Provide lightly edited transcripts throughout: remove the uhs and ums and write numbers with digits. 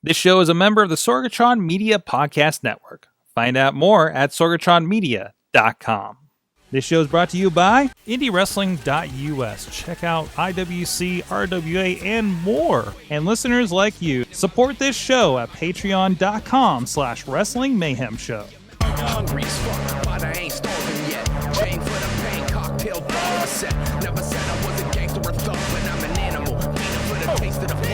This show is a member of the Sorgatron Media Podcast Network. Find out more at sorgatronmedia.com. This show is brought to you by IndyWrestling.us. Check out IWC, RWA, and more. And listeners like you, support this show at patreon.com/Wrestling Mayhem Show. Hungry as fuck, but I ain't starving yet. Chain for the pain, cocktail dog set. Never said I was a gangster or thug, but I'm an animal. Feeding for the taste of the blood.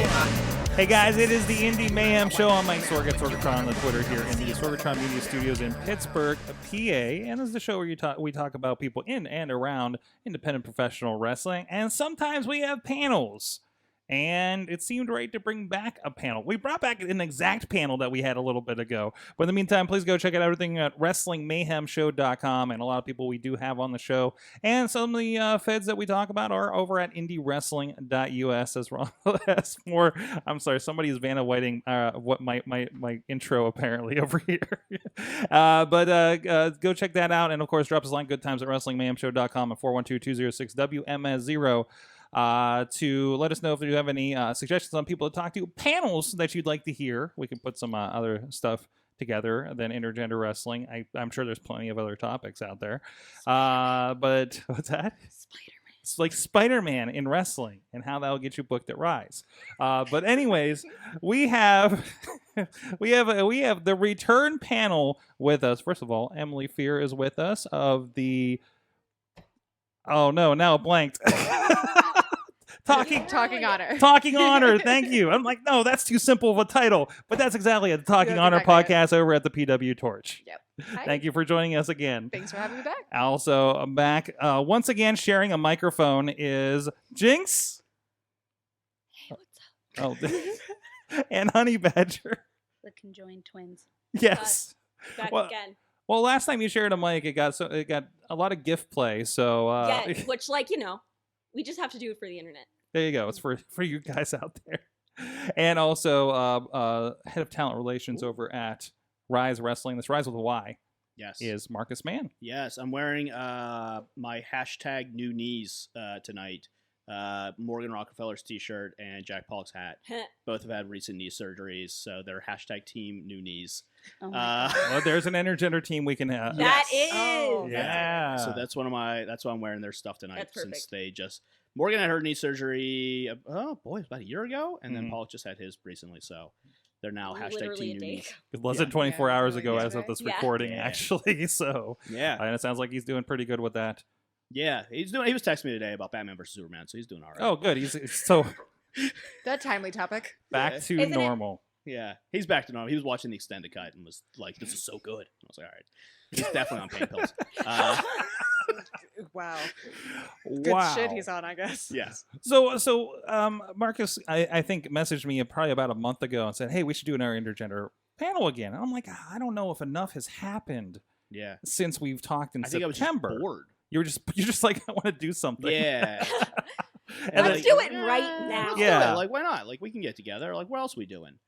Hey guys, it is the Indy Mayhem Show. I'm Mike Sorgat, Sorgatron on the Twitter here in the Sorgatron Media Studios in Pittsburgh, PA. And this is the show where we talk about people in and around independent professional wrestling. And sometimes we have panels. And it seemed right to bring back a panel. We brought back an exact panel that we had a little bit ago. But in the meantime, please go check out everything at WrestlingMayhemShow.com and a lot of people we do have on the show. And some of the feds that we talk about are over at indywrestling.us as well as more. I'm sorry, somebody is Vanna Whiting what my intro apparently over here. But go check that out. And of course, drop us a line, good times at WrestlingMayhemShow.com at 412-206-WMS0. To let us know if you have any suggestions on people to talk to, panels that you'd like to hear. We can put some other stuff together than intergender wrestling. I'm sure there's plenty of other topics out there. But what's that? Spider-Man. It's like Spider-Man in wrestling and how that'll get you booked at Ryse. But anyways, we have the return panel with us. First of all, Emily Fear is with us of the. Oh no! Now it blanked. Talking Honor. Talking Honor. Thank you. I'm like, no, that's too simple of a title. But that's exactly a Talking Honor podcast over at the PWTorch. Yep. Hi. Thank you for joining us again. Thanks for having me back. Also, I'm back once again sharing a microphone is Jinx. Hey, what's up? Oh, and Honey Badger. The conjoined twins. Yes. Back Well, again. Well, last time you shared a mic, it got a lot of gift play. So Yeah, which, like, we just have to do it for the internet. There you go. It's for you guys out there. And also head of talent relations over at Ryse Wrestling. That's Ryse with a Y. Yes. Is Marcus Mann. Yes, I'm wearing my hashtag new knees tonight. Morgan Rockefeller's t-shirt and Jack Pollock's hat. Both have had recent knee surgeries, so they're hashtag team new knees. Oh my God. Well, there's an intergender team we can have. That is. Oh, yeah. So that's why I'm wearing their stuff tonight. That's perfect. Since they just Morgan had her knee surgery. About a year ago, and then Mhm. Pollock just had his recently. So they're now hashtag Literally team a new day. knees. Less than 24 hours ago Yeah, as of this Yeah. recording, Yeah. actually. So Yeah, and it sounds like he's doing pretty good with that. yeah. He was texting me today about Batman versus Superman, so he's doing all right. Oh, good. He's so That timely topic. back Yeah. to Isn't it? normal. Yeah, he's back to normal. He was watching the extended cut and was like, "This is so good." I was like, "All right, he's definitely on pain pills." Wow. Good Wow. shit he's on, I guess. Yes. So Marcus, I think messaged me probably about a month ago and said, "Hey, we should do an intergender panel again." And I'm like, I don't know if enough has happened Yeah. since we've talked in I think September. I was just bored. You're just like, I want to do something. Yeah. And Let's then- do it right now. Let's Yeah. do it. Like, why not? Like, we can get together. Like, what else are we doing?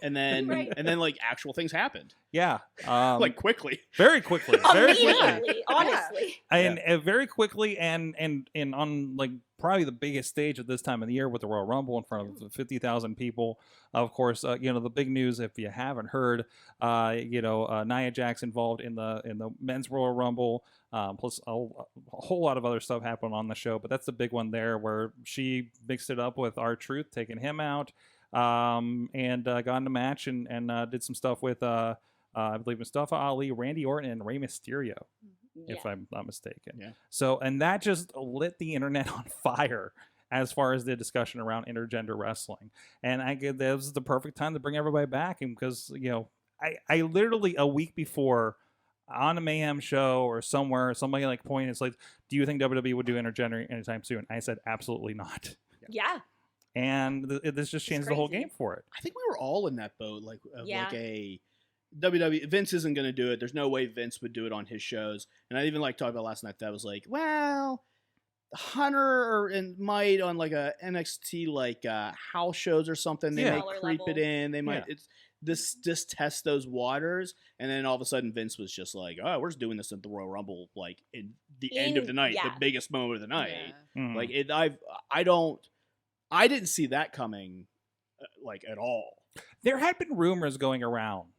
And then, Right. like, actual things happened. Yeah. Like, quickly. very quickly. Very quickly. Immediately, honestly. And very quickly and on like probably the biggest stage at this time of the year with the Royal Rumble in front of 50,000 people. Of course, the big news, if you haven't heard, Nia Jax involved in the men's Royal Rumble, plus a whole lot of other stuff happened on the show. But that's the big one there, where she mixed it up with R-Truth, taking him out, and got in a match and did some stuff with I believe Mustafa Ali, Randy Orton, and Rey Mysterio. Yeah. If I'm not mistaken. Yeah. So, and that just lit the internet on fire as far as the discussion around intergender wrestling. And that was the perfect time to bring everybody back. And because, I literally a week before on a Mayhem show or somewhere, somebody like pointed, it's like, do you think WWE would do intergender anytime soon? I said, absolutely not. Yeah. And this just changed the whole crazy. game for it. I think we were all in that boat. Like, of Yeah. like a WWE. Vince isn't going to do it. There's no way Vince would do it on his shows. And I even talked about last night that was like, well, Hunter might on like a NXT house shows or something. They Yeah. may Smaller creep it level. in. They might Yeah. just test those waters. And then all of a sudden Vince was just like, oh, we're just doing this at the Royal Rumble, like in the end of the night, yeah. the biggest moment of the night. Yeah. Mhm. Like I didn't see that coming, like at all. There had been rumors going around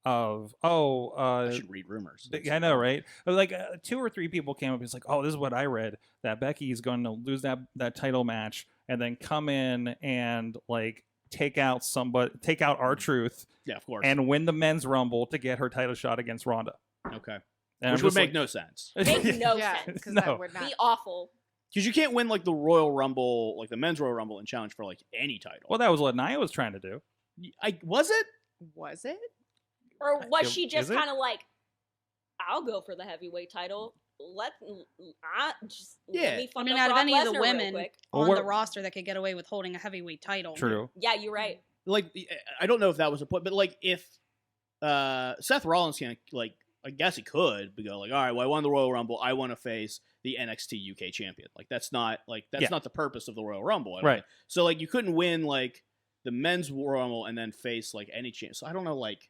of I should read rumors. I know, right? Like 2 or 3 people came up. It's like, oh, this is what I read, that Becky is going to lose that title match and then come in and like take out R-Truth, Yeah, of course. and win the men's rumble to get her title shot against Ronda. Okay. And Which I'm would just make like, no sense. Make no Yeah, sense. because No. that would not. Be awful. Because you can't win like the Royal Rumble, like the men's Royal Rumble, and challenge for like any title. Well, that was what Nia was trying to do. Was it? Was it? Or was Is- she just is it? kind of like, I'll go for the heavyweight title. Let me I fuck mean, up out of Brock any of the Lesnar real women quick. Well, on we're- the roster that could get away with holding a heavyweight title. True. Yeah, you're right. Like, I don't know if that was a point, but like if Seth Rollins can, like, I guess he could go like, all right, well, I won the Royal Rumble, I want to face the NXT UK champion. Like, that's not Yeah. not the purpose of the Royal Rumble, I don't Right. think. So like, you couldn't win like the men's Royal Rumble and then face like any champ. So I don't know, like,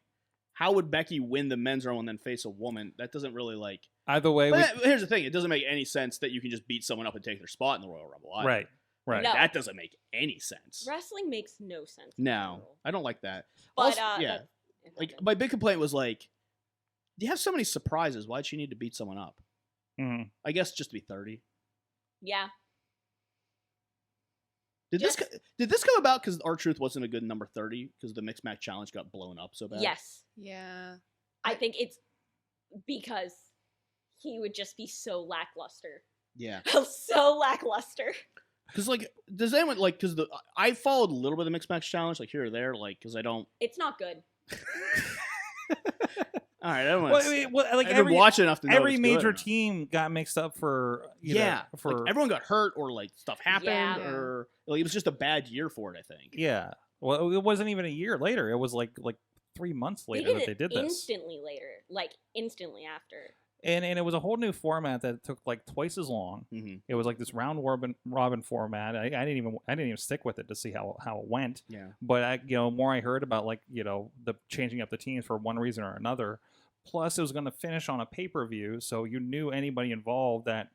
how would Becky win the men's Rumble and then face a woman? That doesn't really like. Either way, But here's the thing: it doesn't make any sense that you can just beat someone up and take their spot in the Royal Rumble. either. right. No. That doesn't make any sense. Wrestling makes no sense. in No, general. I don't like that. But Also- yeah, yeah, like my big complaint was like, you have so many surprises. Why'd she need to beat someone up? Mhm. I guess just to be 30. yeah. Did Just- this come about because R-Truth wasn't a good number 30 because the mixed match challenge got blown up so bad? Yes, Yeah. I think it's because he would just be so lackluster, Yeah. so lackluster. Because like, does anyone like? Because I followed a little bit of the mixed match challenge, like here or there, like because I don't. It's not good. All right, I don't Well, want I mean, well, like I didn't watch enough to know every if it's good or major not. team got mixed up for you know, Yeah, for like, everyone got hurt or like stuff happened Yeah. or like it was just a bad year for it. I think. yeah. Well, it wasn't even a year later. It was like 3 months later that they it did this, instantly later, like instantly after. and it was a whole new format that took like twice as long. Mm-hmm. It was like this round robin format. I didn't even stick with it to see how it went. Yeah. But more I heard about like the changing up the teams for one reason or another. Plus, it was going to finish on a pay-per-view, so you knew anybody involved that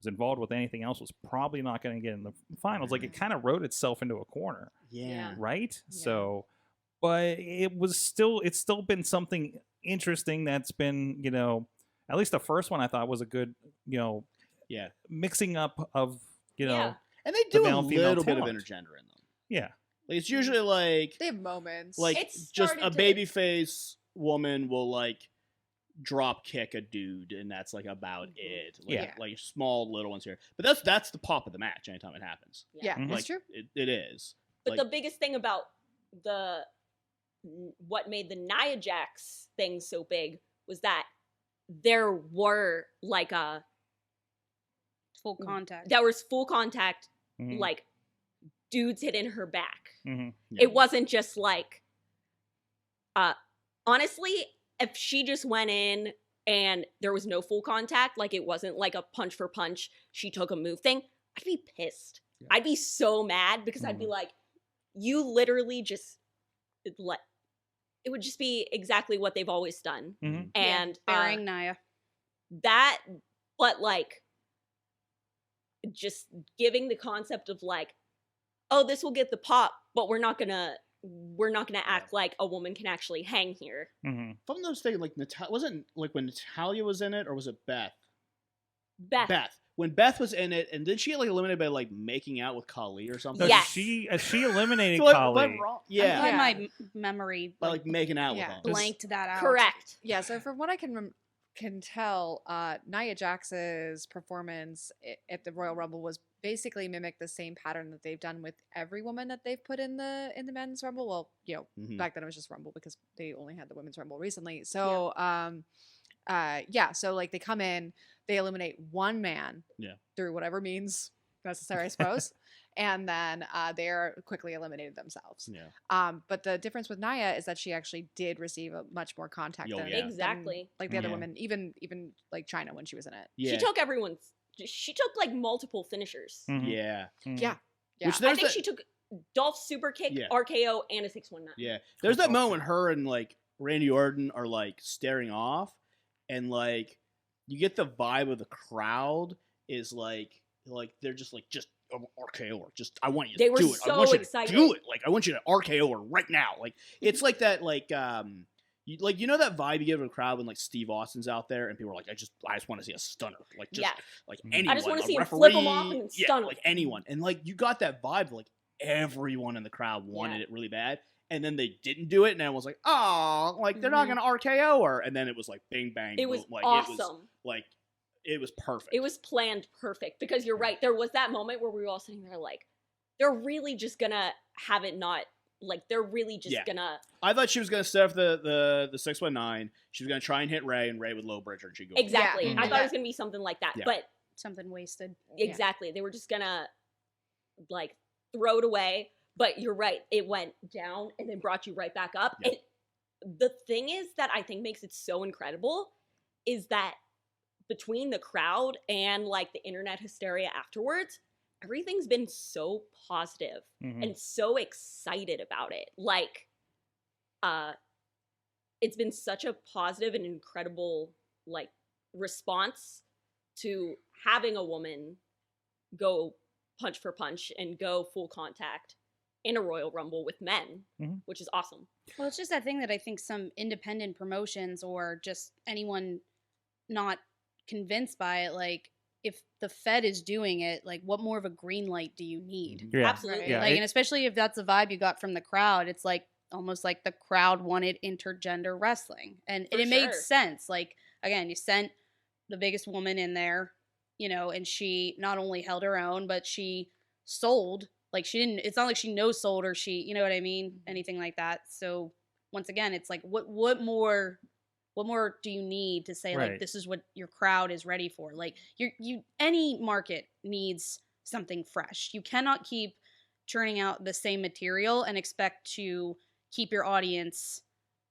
was involved with anything else was probably not going to get in the finals. Like it kind of wrote itself into a corner, Yeah. right? Yeah. So, but it's still been something interesting that's been at least the first one I thought was a good Yeah. mixing up of Yeah. And they The do a male and female little bit of talent. intergender in them. yeah. Like it's usually like They have moments. It just started a to- baby face woman will like drop kick a dude and that's like about it. Like, Yeah. like small little ones here. But that's the pop of the match anytime it happens. yeah, Mhm. that's Like true. it is. But Like, the biggest thing about what made the Nia Jax thing so big was that there were like Full contact. there was full contact, Mhm. like dudes hitting her back. Mhm. yeah. It wasn't just like honestly, if she just went in and there was no full contact, like it wasn't like a punch for punch, she took a move thing, I'd be pissed. Yeah. I'd be so mad because I'd be like, you literally just let it would just be exactly what they've always done. Mhm. And Burying Nia. that, but like just giving the concept of like, oh, this will get the pop, but we're not gonna act like a woman can actually hang here. Mhm. If I'm not mistaken, like wasn't like when Natalia was in it, or was it Beth? Beth. When Beth was in it, and did she get like eliminated by like making out with Khali or something? No, Yes. she eliminated So, like, Khali. am I wrong? Yeah, I Yeah. my memory by like making out Yeah. with him. blanked that out. Correct. Yeah, so from what I can tell, Nia Jax's performance at the Royal Rumble was basically mimic the same pattern that they've done with every woman that they've put in the men's Rumble. Well, Mhm. back then it was just Rumble because they only had the women's Rumble recently. So so like they come in, they eliminate one man through whatever means necessary, I suppose. And then they're quickly eliminated themselves. Yeah. But the difference with Nia is that she actually did receive a much more contact Oh, than yeah. than, Exactly. like the other Yeah. women, even like China when she was in it. Yeah. She took like multiple finishers. Mhm. Yeah. Mhm. Yeah. Yeah. Which I there's think that, she took Dolph's super kick, Yeah. RKO, and a 619. Yeah. There's that moment when her and like Randy Orton are like staring off, and like you get the vibe of the crowd is like they're just RKO her. Just I want you They to were do it. I so want you excited. to do it. Like I want you to RKO her right now. Like it's like that. Like you know that vibe you give to a crowd when like Steve Austin's out there and people are like, I just want to see a stunner. Like just Yeah. like Mhm. anyone. I just wanna a see him referee, flip 'em off and yeah, stun 'em. like anyone. And like you got that vibe. Like everyone in the crowd wanted Yeah. it really bad. And then they didn't do it, and everyone was like, "Oh, like they're not Mhm. gonna RKO her." And then it was like, bing bang. It was boom. Like awesome. it was like it was perfect. It was planned perfect because you're right. There was that moment where we were all sitting there like, they're really just gonna have it not like they're really just Yeah. gonna. I thought she was gonna set up the 619. She was gonna try and hit Ray, and Ray would low bridge her, and she'd go. Exactly. Yeah. I Mhm. thought it was gonna be something like that, Yeah. but Something wasted. exactly, they were just gonna like throw it away. But you're right. It went down and then brought you right back up. Yeah. And the thing is that I think makes it so incredible is that between the crowd and like the internet hysteria afterwards, everything's been so positive Mhm. and so excited about it. Like, it's been such a positive and incredible like response to having a woman go punch for punch and go full contact in a Royal Rumble with men, Mhm. which is awesome. Well, it's just that thing that I think some independent promotions or just anyone not convinced by it, like if the Fed is doing it, like what more of a green light do you need? Yeah. Absolutely. Yeah. Like, and especially if that's the vibe you got from the crowd, it's like almost like the crowd wanted intergender wrestling, and For it made sure. sense. Like again, you sent the biggest woman in there, you know, and she not only held her own, but she sold. Like she didn't. It's not like she no sold or she, you know what I mean, anything like that. So once again, it's like what more do you need to say Right. like this is what your crowd is ready for? Like you any market needs something fresh. You cannot keep churning out the same material and expect to keep your audience,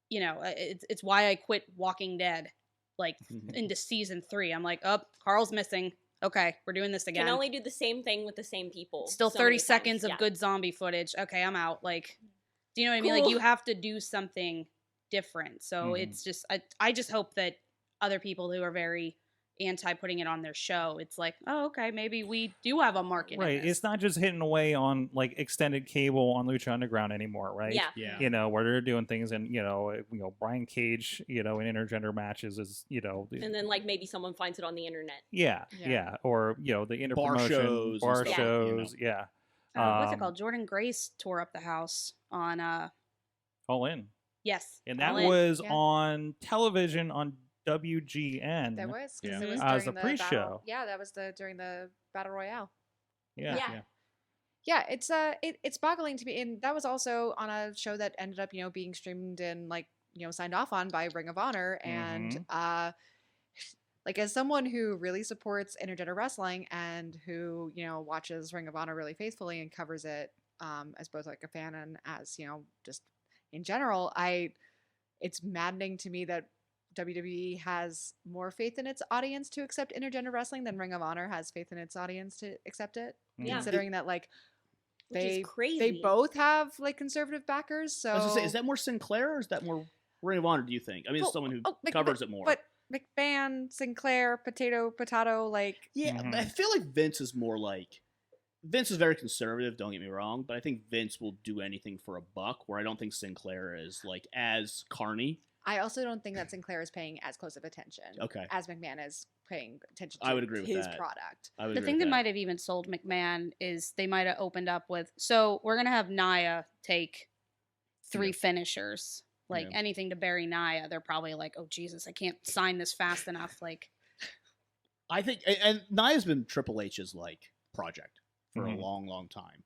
you know, it's why I quit Walking Dead like into season 3. I'm like, oh, Carl's missing. Okay, we're doing this again. Can only do the same thing with the same people. Still so 30 many seconds times. of Yeah. good zombie footage. Okay, I'm out. Like, do you know what I mean? Like, Cool. you have to do something different. So Mhm. it's just, I just hope that other people who are very anti putting it on their show, it's like, oh, okay, maybe we do have a market. in Right. this. It's not just hitting away on like extended cable on Lucha Underground anymore, right? Yeah. Yeah. You know, where they're doing things and Brian Cage, in intergender matches is, And then like maybe someone finds it on the internet. yeah, Yeah. or the interpromotion, shows and bar stuff, shows, yeah. What's it called? Jordan Grace tore up the house on, All in. yes. And that All In. was Yeah. on television on WGN. That was because Yeah. it was As during a the pre-show. battle. Yeah, that was during the battle royale. Yeah. Yeah. Yeah, it's boggling to me, and that was also on a show that ended up being streamed and like signed off on by Ring of Honor, and like as someone who really supports intergender wrestling and who watches Ring of Honor really faithfully and covers it as both like a fan and as just in general, it's maddening to me that WWE has more faith in its audience to accept intergender wrestling than Ring of Honor has faith in its audience to accept it. Yeah. Considering that like Which is crazy. they both have like conservative backers. So I was gonna say, is that more Sinclair or is that more Ring of Honor? Do you think? I mean, as someone who covers it more. But McMahon, Sinclair, potato, like Yeah, Mhm. I feel like Vince is more like Vince is very conservative. Don't get me wrong, but I think Vince will do anything for a buck. Where I don't think Sinclair is like as carny. I also don't think that Sinclair is paying as close of attention Okay. as McMahon is paying attention to I would agree with his that. product. I would The agree thing with that that might have even sold McMahon is they might have opened up with, so we're going to have Nia take 3 finishers. Like Yeah. anything to bury Nia, they're probably like, oh, Jesus, I can't sign this fast enough. Like, I think, and Nia's been Triple H's like project for Mhm. a long, long time.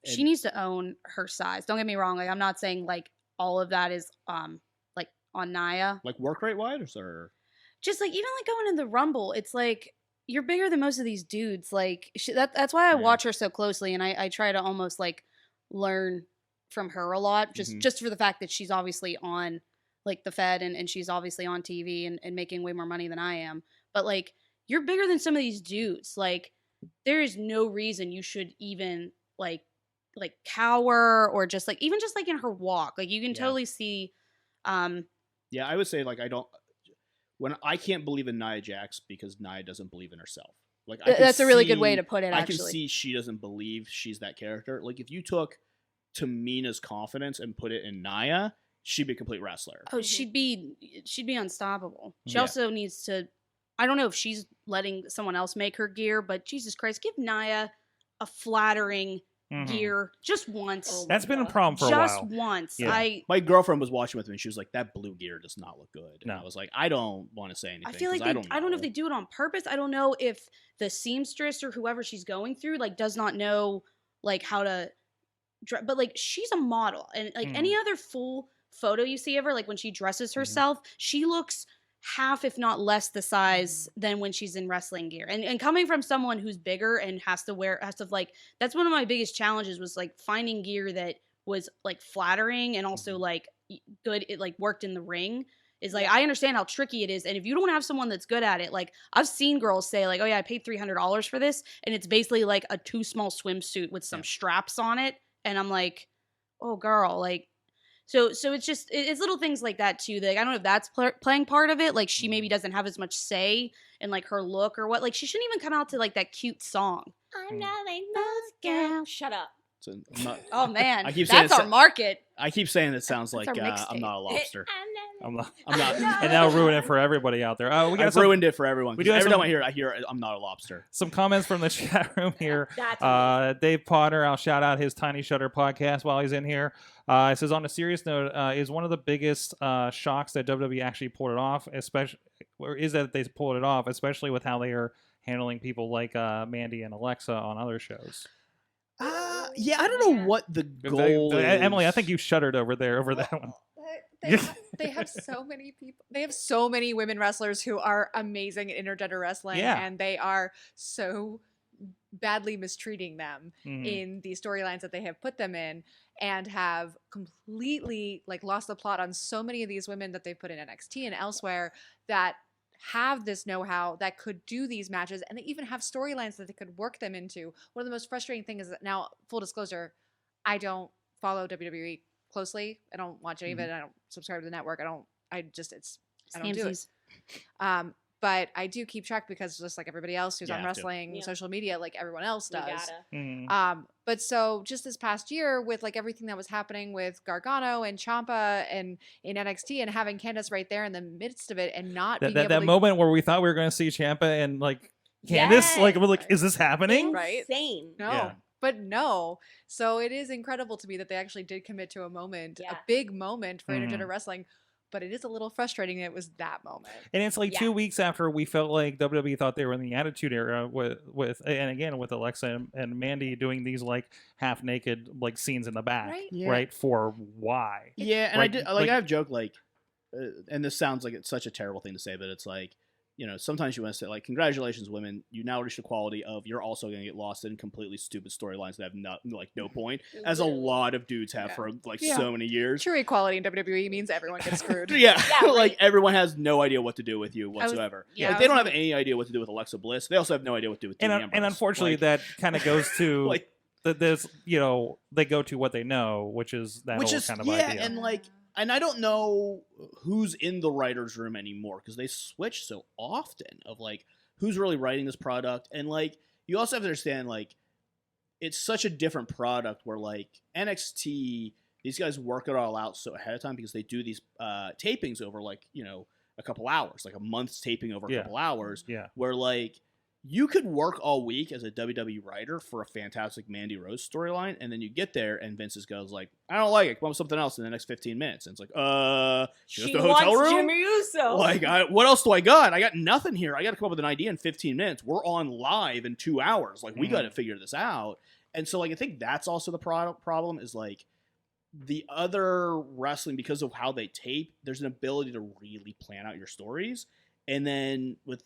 she needs to own her size. Don't get me wrong. Like, I'm not saying like all of that is like on Nia. like work rate wise, or Just like even like going in the Rumble, it's like you're bigger than most of these dudes. Like that's why I Yeah. watch her so closely, and I try to almost like learn from her a lot, Mhm. just for the fact that she's obviously on like the Fed and she's obviously on TV and making way more money than I am. But like you're bigger than some of these dudes. Like there is no reason you should even like cower or just like even just like in her walk. Like you can Yeah. totally see yeah, I would say like I can't believe in Nia Jax because Nia doesn't believe in herself. Like I can That's a really good way see- to put it. I Actually, can see she doesn't believe she's that character. Like if you took Tamina's confidence and put it in Nia, she'd be a complete wrestler. oh, she'd be unstoppable. She Yeah. also needs to. I don't know if she's letting someone else make her gear, but Jesus Christ, give Nia a flattering Mhm. gear just once. Oh, That's been a God. problem for a just while. once. Yeah. My girlfriend was watching with me and she was like, that blue gear does not look good. And No. I was like, I don't want to say anything. I feel like 'cause I don't know if they do it on purpose. I don't know if the seamstress or whoever she's going through like does not know like how to but like she's a model and like any other full photo you see of her like when she dresses herself, she looks half if not less the size than when she's in wrestling gear. And coming from someone who's bigger and has to like that's one of my biggest challenges was like finding gear that was like flattering and also like good, it like worked in the ring. Is like I understand how tricky it is, and if you don't have someone that's good at it, like I've seen girls say like, "Oh yeah, I paid $300 for this," and it's basically like a too small swimsuit with some straps on it, and I'm like, "Oh girl," like, so it's just it's little things like that too. That, like, I don't know if that's playing part of it. Like she maybe doesn't have as much say in like her look or what. Like she shouldn't even come out to like that cute song. I'm loving those girls. Shut up. So I'm not, Oh man, I keep saying that's our market. I keep saying it sounds like our I'm mixtape. not a lobster. I'm not. I'm not. And now ruin it for everybody out there. We got I've some, ruined it for everyone. we 'cause do have every some- time I hear I'm not a lobster. some comments from the chat room here. That's Dave Potter, I'll shout out his Tiny Shutter podcast while he's in here. It says, on a serious note, is one of the biggest shocks that WWE actually pulled it off, especially, or is that they pulled it off, especially with how they are handling people like Mandy and Alexa on other shows. Yeah, I don't know what the goal is. Emily, I think you shuddered over that one. They have so many people. They have so many women wrestlers who are amazing at intergender wrestling, Yeah. and they are so badly mistreating them Mhm. in the storylines that they have put them in, and have completely like lost the plot on so many of these women that they've put in NXT and elsewhere that have this know-how that could do these matches, and they even have storylines that they could work them into. One of the most frustrating things is that now, full disclosure, I don't follow WWE closely. I don't watch any of it. I don't subscribe to the network. I don't do it. But I do keep track because just like everybody else who's You on have to. wrestling Yeah. social media, like everyone else You does. gotta. Mhm. But so just this past year with like everything that was happening with Gargano and Ciampa and in NXT and having Candace right there in the midst of it and not being able That to moment where we thought we were going to see Ciampa and like Candace, like we're like, Yes. is this happening? Right. Insane. No. Yeah. But no. So it is incredible to me that they actually did commit to a moment, Yeah. a big moment for Mhm. intergender wrestling. But it is a little frustrating that it was that moment. And it's like Yeah. 2 weeks after we felt like WWE thought they were in the Attitude Era with and again with Alexa and Mandy doing these like half naked like scenes in the back, Right? Yeah. right? For why? Yeah, and Like- I did like- I have joked like, and this sounds like it's such a terrible thing to say, but it's like, you know, sometimes you want to say like, congratulations, women, you now reach the quality of you're also going to get lost in completely stupid storylines that have no point, as a Literally. lot of dudes have Yeah. for like Yeah. so many years. True equality in WWE means everyone gets screwed. Yeah, Yeah, like right. everyone has no idea what to do with you was- whatsoever. yeah, Like I they was don't have thinking- any idea what to do with Alexa Bliss. They also have no idea what to do with Dean And Ambrose. unfortunately, Like- that kind of goes to like this. You know, they go to what they know, which is that which whole is kind of yeah, idea. and like, and I don't know who's in the writers' room anymore because they switch so often of like who's really writing this product, and like you also have to understand like it's such a different product where like NXT, these guys work it all out so ahead of time because they do these tapings over like, you know, a couple hours, like a month's taping over a Yeah. couple hours, yeah, where like you could work all week as a WWE writer for a fantastic Mandy Rose storyline, and then you get there and Vince goes like, I don't like it, come up with something else in the next 15 minutes. And it's like, just She the hotel wants room? Jimmy Uso. Like, what else do I got? I got nothing here. I got to come up with an idea in 15 minutes. We're on live in 2 hours. Like, we Mhm. got to figure this out. And so, like, I think that's also the problem is, like, the other wrestling, because of how they tape, there's an ability to really plan out your stories. And then with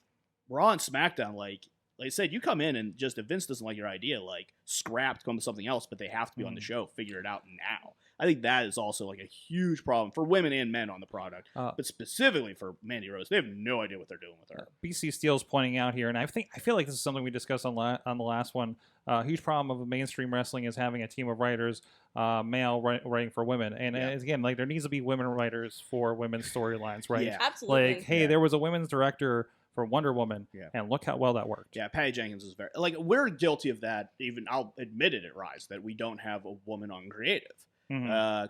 Raw and SmackDown, like I said, you come in and just, if Vince doesn't like your idea, like, scrapped, come to something else, but they have to be on the show. Figure it out now. I think that is also, like, a huge problem for women and men on the product. But specifically for Mandy Rose, they have no idea what they're doing with her. BC Steele's pointing out here, and I feel like this is something we discussed on the last one. A huge problem of mainstream wrestling is having a team of writers, male writing for women, and again, like there needs to be women writers for women's storylines, right? Yeah. Absolutely. Like, hey, there was a women's director for Wonder Woman, and look how well that worked. Yeah, Patty Jenkins is very like we're guilty of that. Even I'll admit it at Ryse that we don't have a woman on creative.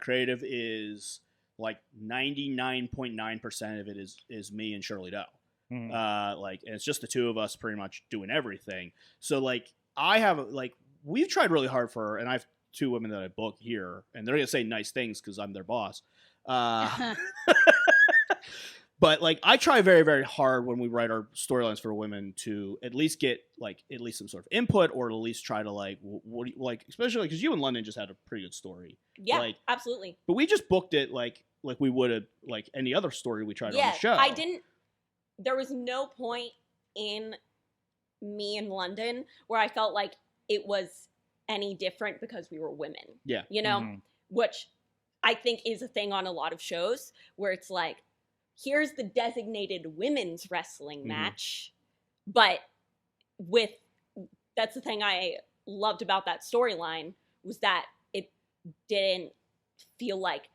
Creative is like 99.9% of it is me and Shirley Doe. Like, and it's just the two of us pretty much doing everything. So like I have like we've tried really hard for, and I have 2 women that I book here, and they're gonna say nice things because I'm their boss. But like I try very, very hard when we write our storylines for women to at least get like at least some sort of input, or at least try to like what do you, like, especially because you and London just had a pretty good story. Yeah, like, absolutely. But we just booked it like we would have like any other story we tried on the show. I didn't. There was no point in me in London where I felt like it was any different because we were women. Yeah, you know, which I think is a thing on a lot of shows where it's like, here's the designated women's wrestling match. But that's the thing I loved about that storyline was that it didn't feel like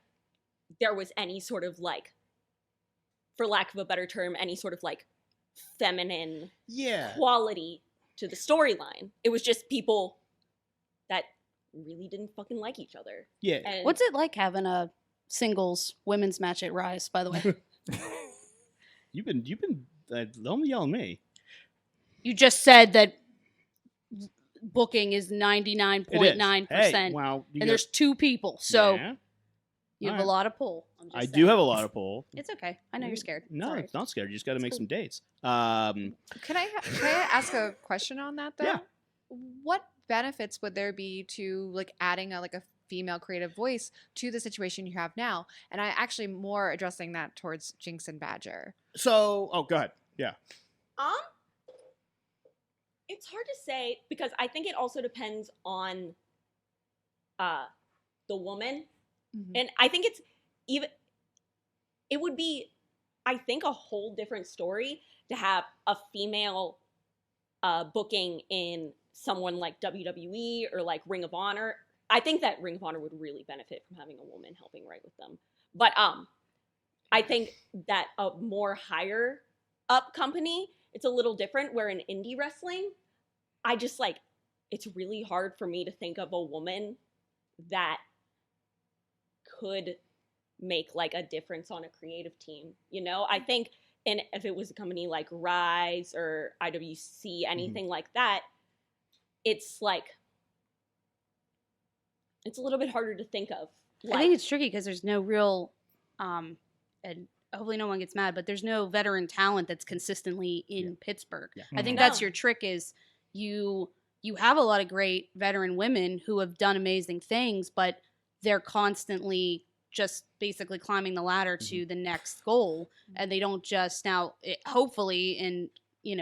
there was any sort of like, for lack of a better term, any sort of like feminine quality to the storyline. It was just people that really didn't fucking like each other. Yeah. And What's it like having a singles women's match at Ryse, by the way? You've been don't yell at me. You just said that booking is 99.9%. Hey, wow, and there's 2 people, so you have a lot of pull. I do have a lot of pull. It's okay. I know you're scared. No, it's not scared. You just got to make some dates. Can I ask a question on that though? Yeah. What benefits would there be to like adding a female creative voice to the situation you have now? And I actually more addressing that towards Jinx and Badger. So, go ahead. Yeah. It's hard to say because I think it also depends on the woman. And I think it would be, I think, a whole different story to have a female booking in someone like WWE or like Ring of Honor. I think that Ring of Honor would really benefit from having a woman helping write with them. But I think that a more higher up company, it's a little different, where in indie wrestling, I just like, it's really hard for me to think of a woman that could make like a difference on a creative team. You know, I think, and if it was a company like Ryse or IWC, anything like that, it's like, it's a little bit harder to think of. I think it's tricky because there's no real, and hopefully no one gets mad, but there's no veteran talent that's consistently in Pittsburgh. Yeah. I think that's your trick is you have a lot of great veteran women who have done amazing things, but they're constantly just basically climbing the ladder to the next goal. And they don't just hopefully in,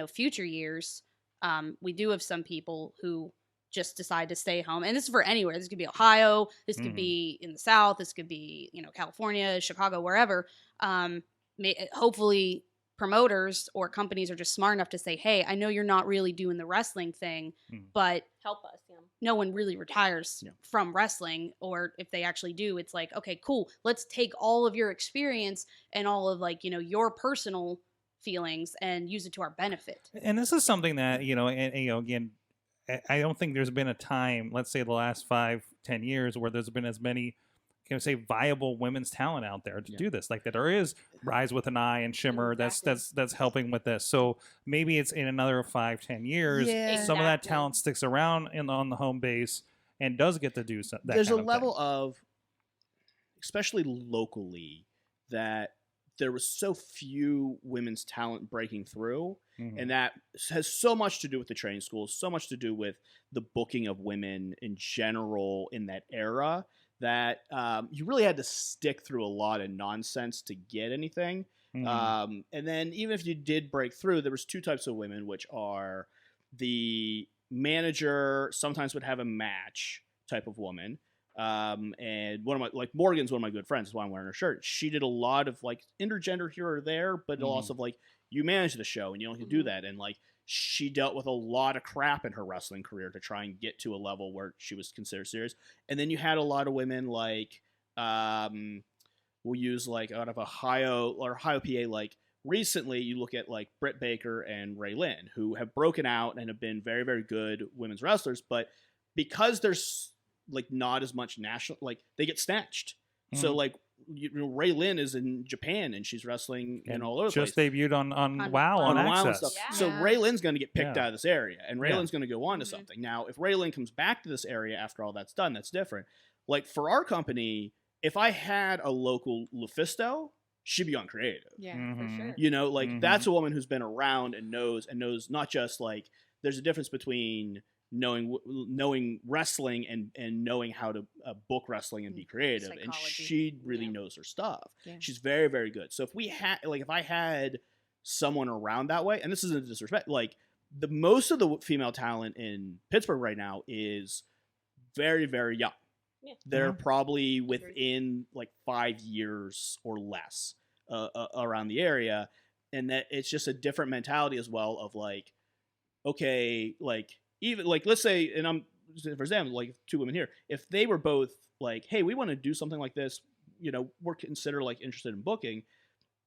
future years, we do have some people who just decide to stay home. And this is for anywhere. This could be Ohio. This could be in the South. This could be, California, Chicago, wherever. Hopefully promoters or companies are just smart enough to say, hey, I know you're not really doing the wrestling thing, but help us. Yeah. No one really retires from wrestling. Or if they actually do, it's like, okay, cool. Let's take all of your experience and all of your personal feelings and use it to our benefit. And this is something that, again, I don't think there's been a time, let's say the last 5-10 years, where there's been as many, viable women's talent out there to do this. Like that there is Ryse with an I and Shimmer that's helping with this. So maybe it's in another 5-10 years, some of that talent sticks around on the home base and does get to do that. There's a level of, especially locally, that there was so few women's talent breaking through. And that has so much to do with the training schools, so much to do with the booking of women in general in that era, that you really had to stick through a lot of nonsense to get anything. And then even if you did break through, there was 2 types of women, which are the manager sometimes would have a match type of woman. And one of my, Morgan's one of my good friends, that's why I'm wearing her shirt. She did a lot of intergender here or there, but also you manage the show and you don't have to do that. And she dealt with a lot of crap in her wrestling career to try and get to a level where she was considered serious. And then you had a lot of women we'll use out of Ohio PA, recently you look at like Britt Baker and Ray Lynn, who have broken out and have been very, very good women's wrestlers, but because there's like not as much national, like they get snatched. So like Ray Lynn is in Japan and she's wrestling in all over the place. Just debuted on WoW on WoW and Access. stuff. Yeah. So Ray Lynn's going to get picked out of this area, and Ray Yeah. Lynn's going to go on to something. Now, if Ray Lynn comes back to this area after all that's done, that's different. Like for our company, if I had a local Lufisto, she'd be on creative. Yeah. For sure. You know, like that's a woman who's been around and knows not just like there's a difference between knowing wrestling and knowing how to book wrestling and be creative, and Psychology. she really knows her stuff. Yeah. She's very, very good. So if I had someone around that way, and this isn't a disrespect, like the most of the female talent in Pittsburgh right now is very, very young. Yeah. They're probably within like 5 years or less around the area, and that it's just a different mentality as well of like, okay, like even like let's say, and I'm for example, like 2 women here, if they were both like, hey, we want to do something like this, you know, we're considered like interested in booking.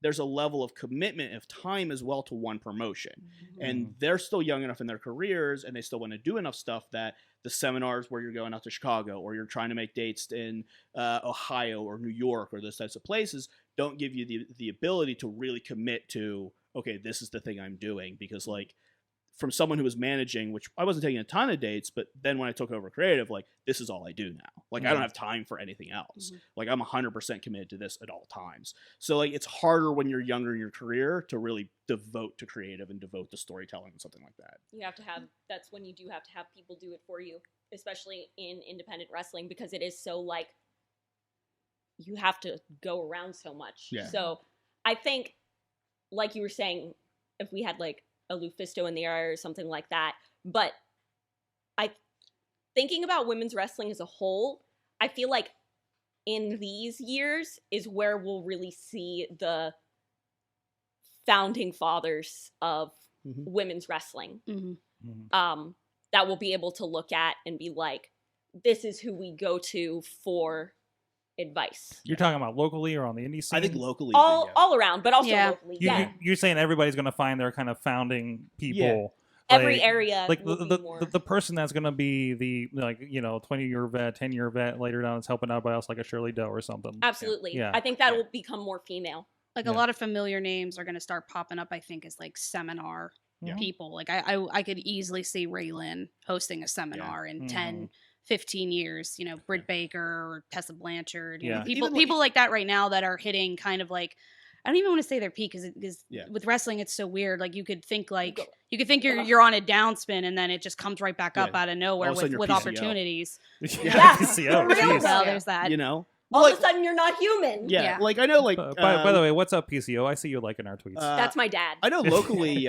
There's a level of commitment of time as well to one promotion, and they're still young enough in their careers, and they still want to do enough stuff that the seminars where you're going out to Chicago or you're trying to make dates in Ohio or New York or those types of places don't give you the ability to really commit to, okay, this is the thing I'm doing. Because like from someone who was managing, which I wasn't taking a ton of dates, but then when I took over creative, like this is all I do now. Like I don't have time for anything else. Like I'm 100% committed to this at all times. So like it's harder when you're younger in your career to really devote to creative and devote to storytelling and something like that. You have to have, that's when you do have to have people do it for you, especially in independent wrestling, because it is so like, you have to go around so much. Yeah. So I think, like you were saying, if we had like a Lufisto in the area or something like that, but thinking about women's wrestling as a whole, I feel like in these years is where we'll really see the founding fathers of women's wrestling. That we'll be able to look at and be like, this is who we go to for advice. You're talking about locally or on the indie scene? I think locally. All around, but also Yeah. locally. Yeah. You're saying everybody's going to find their kind of founding people. Every like- area like will be the, more. the person that's going to be the 20-year vet, 10-year vet later down is helping out by else like a Shirley Doe or something. Absolutely. Yeah. I think that will become more female. Like a lot of familiar names are going to start popping up, I think, as like seminar people. Like I could easily see Ray Lynn hosting a seminar in 10, 15 years, you know, Britt Baker or Tessa Blanchard, you know, people like that right now that are hitting kind of like, I don't even want to say their peak because with wrestling it's so weird. Like you could think you're on a downspin and then it just comes right back up out of nowhere with opportunities. PCO, jeez. Well, there's that. You know, All of a sudden, you're not human. Yeah, like I know, like by the way, what's up, PCO? I see you liking our tweets. That's my dad. I know locally,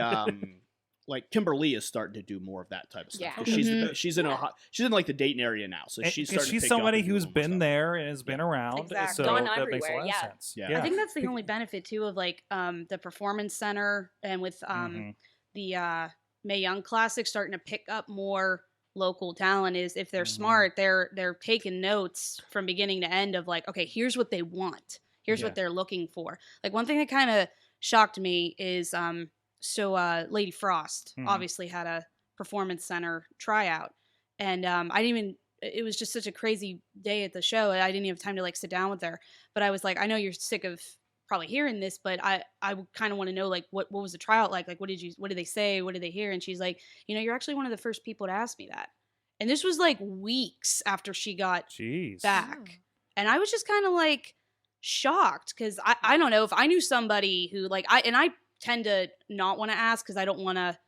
like Kimberly is starting to do more of that type of stuff. Yeah. She's in like the Dayton area now, so she's starting to pick somebody up and do who's more been stuff. there and has been around. Exactly. So Gone that makes a everywhere, lot of sense. Yeah. I think that's the only benefit too of like the Performance Center and with the Mae Young Classic starting to pick up more local talent is if they're smart, they're taking notes from beginning to end of like, okay, here's what they want. Here's what they're looking for. Like one thing that kind of shocked me is Lady Frost obviously had a Performance Center tryout. And it was just such a crazy day at the show. I didn't even have time to like sit down with her. But I was like, I know you're sick of probably hearing this, but I kind of want to know like what was the tryout like? Like what did they say? What did they hear? And she's like, you're actually one of the first people to ask me that. And this was like weeks after she got back. And I was just kind of like shocked because I don't know if I knew somebody who like I tend to not want to ask because I don't want to.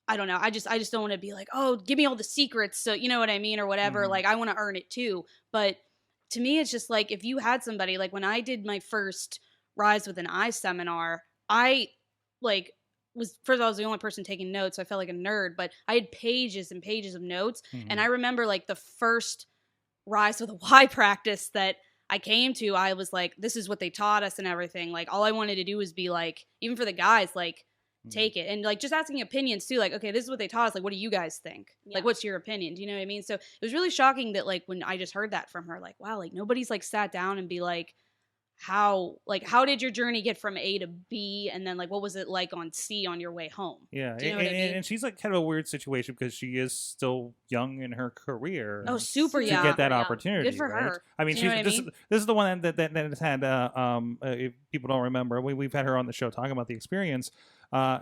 I don't know. I just don't want to be like, oh, give me all the secrets. So you know what I mean or whatever. Like I want to earn it too. But to me, it's just like if you had somebody like when I did my first Rise with an Eye seminar, I like was first of all I was the only person taking notes. So I felt like a nerd, but I had pages and pages of notes. And I remember like the first Rise with a Y practice that I came to, I was like, this is what they taught us and everything. Like all I wanted to do was be like, even for the guys, like take it. And like just asking opinions too, like, okay, this is what they taught us. Like, what do you guys think? Yeah. Like, what's your opinion? Do you know what I mean? So it was really shocking that like when I just heard that from her, like, wow, like nobody's like sat down and be like, how did your journey get from A to B, and then like what was it like on C on your way home? Yeah, Do you know what I mean? and she's like kind of a weird situation because she is still young in her career. Oh, super to young. get that Yeah. opportunity. Good for right? her. I mean, Do you know she's what I this, mean? this is the one that has had. If people don't remember, we've had her on the show talking about the experience.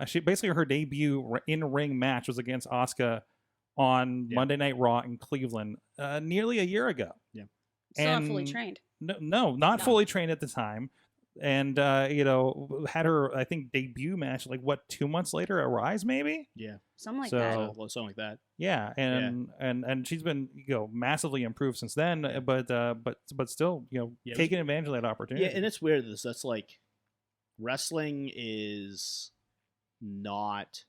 She basically her debut in ring match was against Asuka on Monday Night Raw in Cleveland, nearly a year ago. Yeah, Still not fully trained. No, not fully trained at the time. And had her, I think, debut match like 2 months later at Ryse, maybe. Yeah, Something like So- that. something like that. Yeah, and she's been massively improved since then. But still Yeah, it taking advantage of that opportunity. Yeah, and it's weird. That's like wrestling is not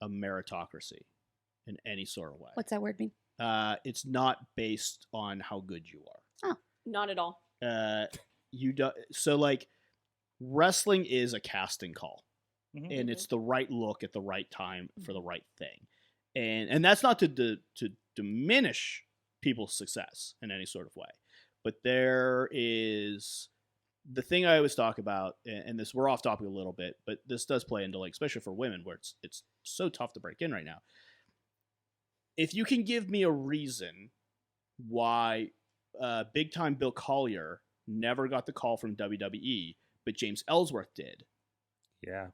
a meritocracy in any sort of way. What's that word mean? It's not based on how good you are. Not at all. You do so like wrestling is a casting call, Mhm. and it's the right look at the right time for the right thing, and that's not to diminish people's success in any sort of way, but there is the thing I always talk about, and this we're off topic a little bit, but this does play into like especially for women where it's so tough to break in right now. If you can give me a reason why big time Bill Collier never got the call from WWE, but James Ellsworth did, Yeah.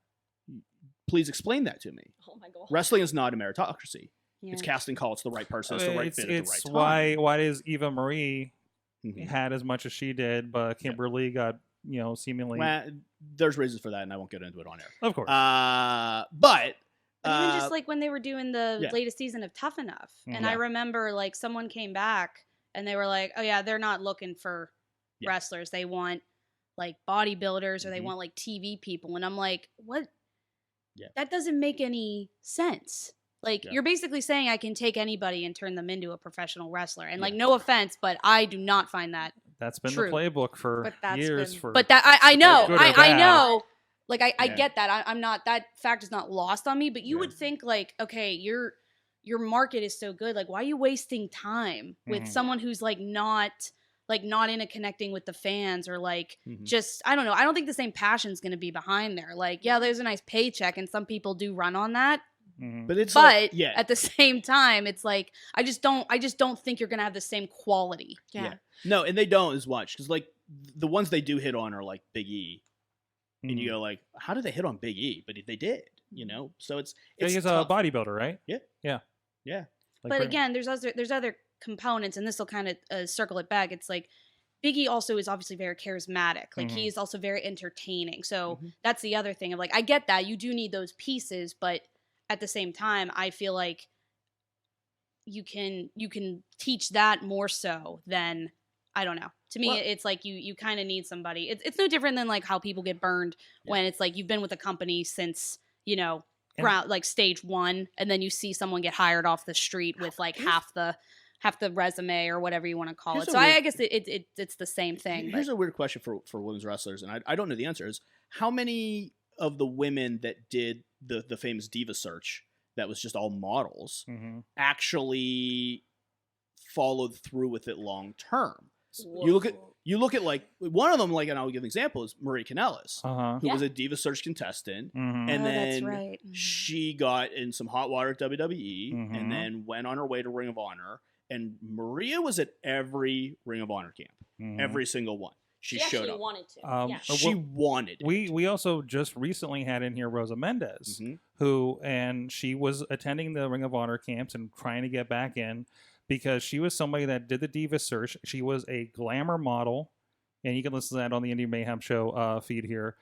please explain that to me. Oh my god. Wrestling is not a meritocracy. Yeah. It's casting call. It's the right person. It's the right fit at the right It's time. why does Eva Marie Mhm. had as much as she did, but Kimberly got seemingly. Well, there's reasons for that, and I won't get into it on air. Of course. But And even just like when they were doing the yeah. latest season of Tough Enough, and Yeah. I remember like someone came back and they were like, "Oh yeah, they're not looking for Yeah. wrestlers. They want like bodybuilders or they Mhm. want like TV people." And I'm like, "What? Yeah. That doesn't make any sense." Like Yeah. you're basically saying I can take anybody and turn them into a professional wrestler. And like Yeah. no offense, but I do not find that. That's been true. the playbook for But that's years. been- For But that I know, good or I bad. know. Like I Yeah. get that. I'm not, that fact is not lost on me. But you Yeah. would think like, okay, your market is so good. Like, why are you wasting time with Mhm. someone who's like not into connecting with the fans or like Mhm. just I don't know. I don't think the same passion's going to be behind there. Like, yeah, there's a nice paycheck, and some people do run on that. Mhm. but it's But like, yeah, at the same time, it's like I just don't think you're going to have the same quality. Yeah. no, and they don't as much because like the ones they do hit on are like Big E, and you Mhm. go like, how did they hit on Big E? But they did, So it's He's a tough. bodybuilder, right? Yeah. Yeah. Yeah. Like, But pretty- again, there's other components, and this will kind of circle it back. It's like Biggie also is obviously very charismatic. Like Mhm. he's also very entertaining. So Mhm. that's the other thing of like I get that you do need those pieces, but at the same time, I feel like you can teach that more so than I don't know. To me, Well- it's like you kind of need somebody. It's no different than like how people get burned when it's like you've been with a company since And- ground like stage one, and then you see someone get hired off the street with like half the resume or whatever you want to call Here's it. a So weird- I guess it's the same thing. Here's But a weird question for women's wrestlers, and I don't know the answer. Is how many of the women that did the famous Diva search that was just all models Mhm. actually followed through with it long term? Whoa. You look at like one of them, like, and I'll give an example, is Marie Kanellis, Uh-huh. who Yeah. was a Diva search contestant, Mhm. and Oh, that's then right. she got in some hot water at WWE, Mhm. and then went on her way to Ring of Honor. And Maria was at every Ring of Honor camp, Mhm. every single one. She She showed actually up. wanted to. Yeah. She wanted. it. We also just recently had in here Rosa Mendez, Mhm. and she was attending the Ring of Honor camps and trying to get back in because she was somebody that did the Diva search. She was a glamour model, and you can listen to that on the Indie Mayhem show feed here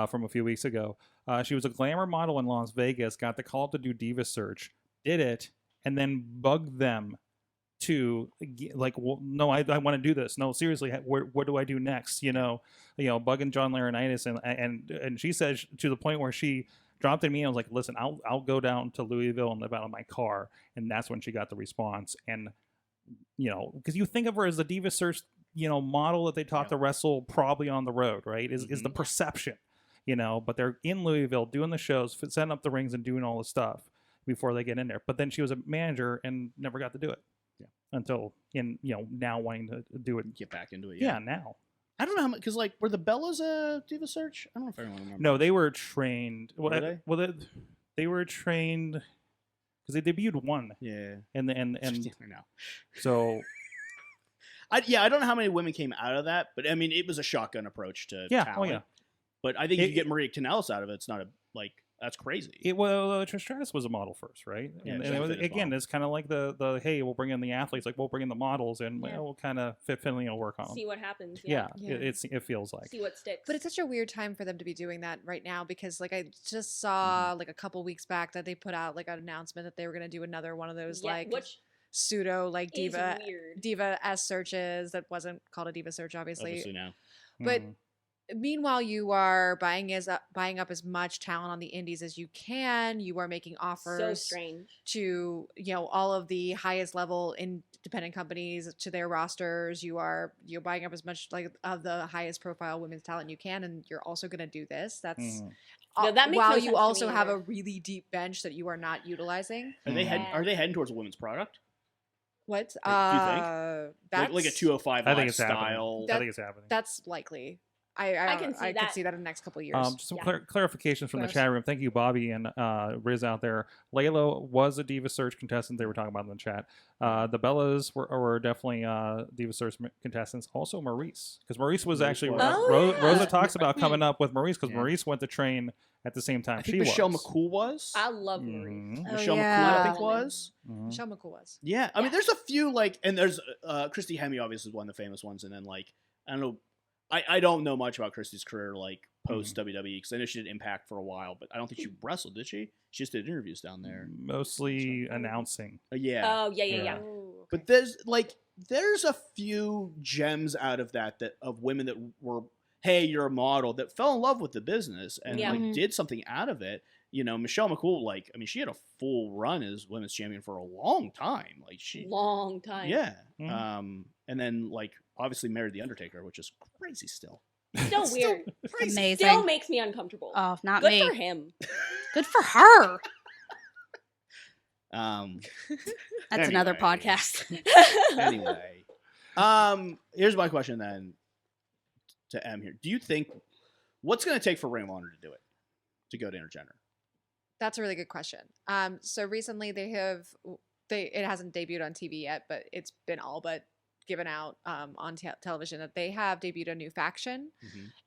from a few weeks ago. She was a glamour model in Las Vegas, got the call to do Diva search, did it, and then bugged them to like, well, no, I want to do this. No, seriously, what do I do next? Bugging John Laurinaitis, and she says to the point where she dropped me. I was like, listen, I'll go down to Louisville and live out of my car, and that's when she got the response. And because you think of her as the Diva search, model that they taught to wrestle probably on the road, right? Is the perception, but they're in Louisville doing the shows, setting up the rings, and doing all the stuff before they get in there. But then she was a manager and never got to do it. Yeah. Until now wanting to do it. Get back into it. Yeah, now. I don't know how much, because like, were the Bellas a Diva Search? I don't know if anyone remembers. No, they were trained. Were they? Well, they were trained because they debuted one, Yeah. and I know. so I don't know how many women came out of that, but I mean, it was a shotgun approach to talent. oh yeah. But I think if you get Maria Kanellis out of it, it's not that's crazy. Well, Trish Stratus was a model first, right? Yeah, And she's it a was, fitness again, model. it's kind of like the hey, we'll bring in the athletes, like we'll bring in the models, and Yeah. we'll kind of work on them. See what happens. Yeah, Yeah. it feels like. See what sticks. But it's such a weird time for them to be doing that right now because like I just saw like a couple weeks back that they put out like an announcement that they were going to do another one of those like which pseudo like is diva weird. S searches that wasn't called a diva search obviously. now. But Mhm. meanwhile, you are buying up as much talent on the indies as you can. You are making So offers strange. to all of the highest level independent companies to their rosters. You're buying up as much like of the highest profile women's talent you can, and you're also going to do this. That's Mhm. No, that makes while no you sense to also me have a either. really deep bench that you are not utilizing. Are they Yeah. are they heading towards a women's product? What? do you think? That's Like a 205 I think it's happening. style. I think it's happening. That's likely. I can see could that. see that in the next couple of years. Just some Yeah. clarifications from the chat room. Thank you, Bobby and Riz out there. Layla was a Diva Search contestant. They were talking about in the chat. The Bellas were definitely Diva Search contestants. Also Maurice, because Maurice was Maurice actually was. Oh, yeah. Rosa talks about coming up with Maurice because Yeah. Maurice went to train at the same time I think she Michelle was. McCool was. I love Maurice. Mhm. Oh, Michelle yeah. McCool, I think, was. Mhm. Michelle McCool was. Yeah, I mean, Yeah. there's a few like, and there's Christy Hemme obviously is one of the famous ones, and then like I don't know, I don't know much about Christy's career like post WWE because I know she did Impact for a while, but I don't think she wrestled, did she? She just did interviews down there. Mostly announcing. Yeah, Oh yeah. Yeah. Oh, but there's a few gems out of that of women that were, hey, you're a model, that fell in love with the business and Yeah. like Mhm. did something out of it. You know, Michelle McCool, like, I mean, she had a full run as women's champion for a long time. Like Long time. yeah. Mhm. And then like obviously married the Undertaker, which is crazy still. Still weird. Amazing. Still makes me uncomfortable. Oh, not Good me. for him. Good for her. That's another Anyway. podcast. Anyway, here's my question then to M here. Do you think what's going to take for Ring of Honor to do it, to go to intergender? That's a really good question. So recently it hasn't debuted on TV yet, but it's been all but given out on television that they have debuted a new faction,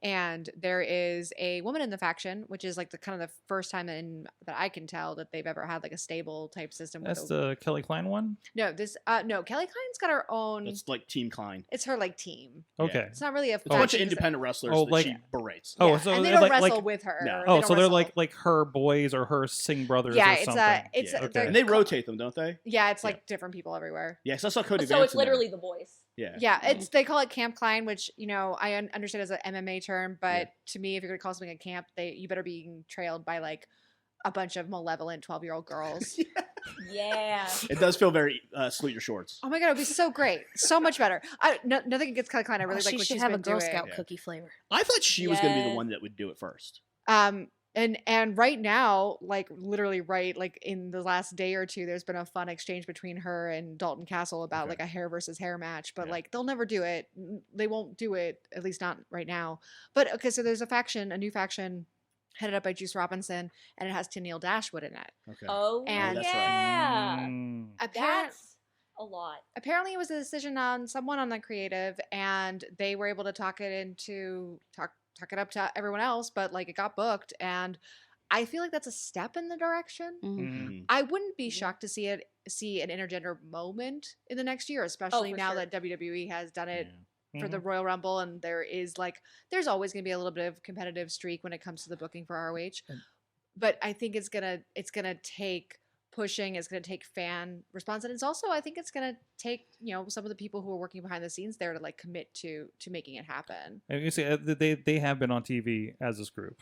and there is a woman in the faction, which is like the kind of the first time that I can tell that they've ever had like a stable type system. That's with the Kelly Klein one? no Kelly Klein's got her own. That's like Team Klein. It's her like team. Okay. It's not really a It's a bunch of faction 'cause independent wrestlers Oh, that like- she berates. Oh, yeah, so and they it's don't like- wrestle with her. No. They Oh, don't so they're wrestle. like her boys or her sing brothers Yeah, or it's something. it's Yeah, okay. they're And they co- rotate them, don't they? Yeah, it's Yeah. like different people everywhere. Yeah, so I saw Cody So Vance it's in there. literally the boys. Yeah. Yeah, it's they call it Camp Klein, which I understand as an MMA term, but Yeah. to me, if you're gonna call something a camp, you better be being trailed by like a bunch of malevolent 12-year-old girls. Yeah. It does feel very Salute Your Shorts. Oh my god, it'd be so great, so much better. Nothing against Kelly Klein. I really like she what should she's have a been Girl doing. Scout Yeah. cookie flavor. I thought she was going to be the Yes. one that would do it first. And right now, like literally like in the last day or two, there's been a fun exchange between her and Dalton Castle about Okay. like a hair versus hair match, but Yeah. like they'll never do it. They won't do it, at least not right now. But okay, so there's a new faction headed up by Juice Robinson, and it has Tennille Dashwood in it. Okay. Oh, And- that's right. yeah. Mm. That's a lot. Apparently it was a decision on someone on the creative, and they were able to talk it up to everyone else, but like it got booked, and I feel like that's a step in the direction. Mhm. Mhm. I wouldn't be Mhm. shocked to see an intergender moment in the next year, especially for now sure. that WWE has done it Yeah. for the Royal Rumble, and there's always going to be a little bit of competitive streak when it comes to the booking for ROH. And- But I think it's gonna take pushing. It's gonna take fan response, and it's also I think it's gonna take some of the people who are working behind the scenes there to like commit to making it happen. And you see, they have been on TV as this group.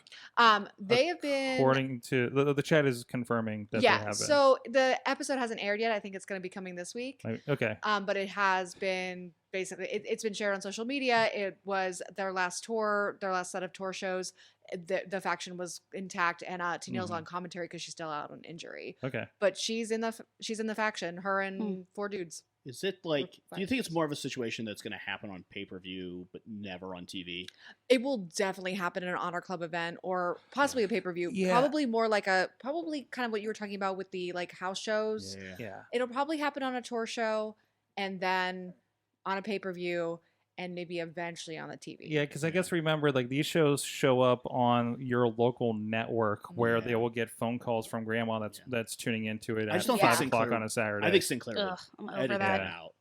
They have been According to the chat is confirming that they yeah. have been. So the episode hasn't aired yet. I think it's going to be coming this week. Okay. But it has been basically it's been shared on social media. It was their last tour, their last set of tour shows. The faction was intact, and Tennille's on commentary because she's still out on injury. Okay. But she's in the faction. Her and four dudes. Is it like, do 5 you think it's years. more of a situation that's going to happen on pay-per-view but never on TV? It will definitely happen in an Honor Club event or possibly a pay-per-view. Yeah. Probably more like probably kind of what you were talking about with the like house shows. Yeah. It'll probably happen on a tour show and then on a pay-per-view and maybe eventually on the TV. Yeah, because I guess remember, like these shows show up on your local network where they will get phone calls from grandma that's tuning into it I at just don't 5 think o'clock Sinclair- on a Saturday. I think Sinclair Ugh, I'm would over edit that. that out.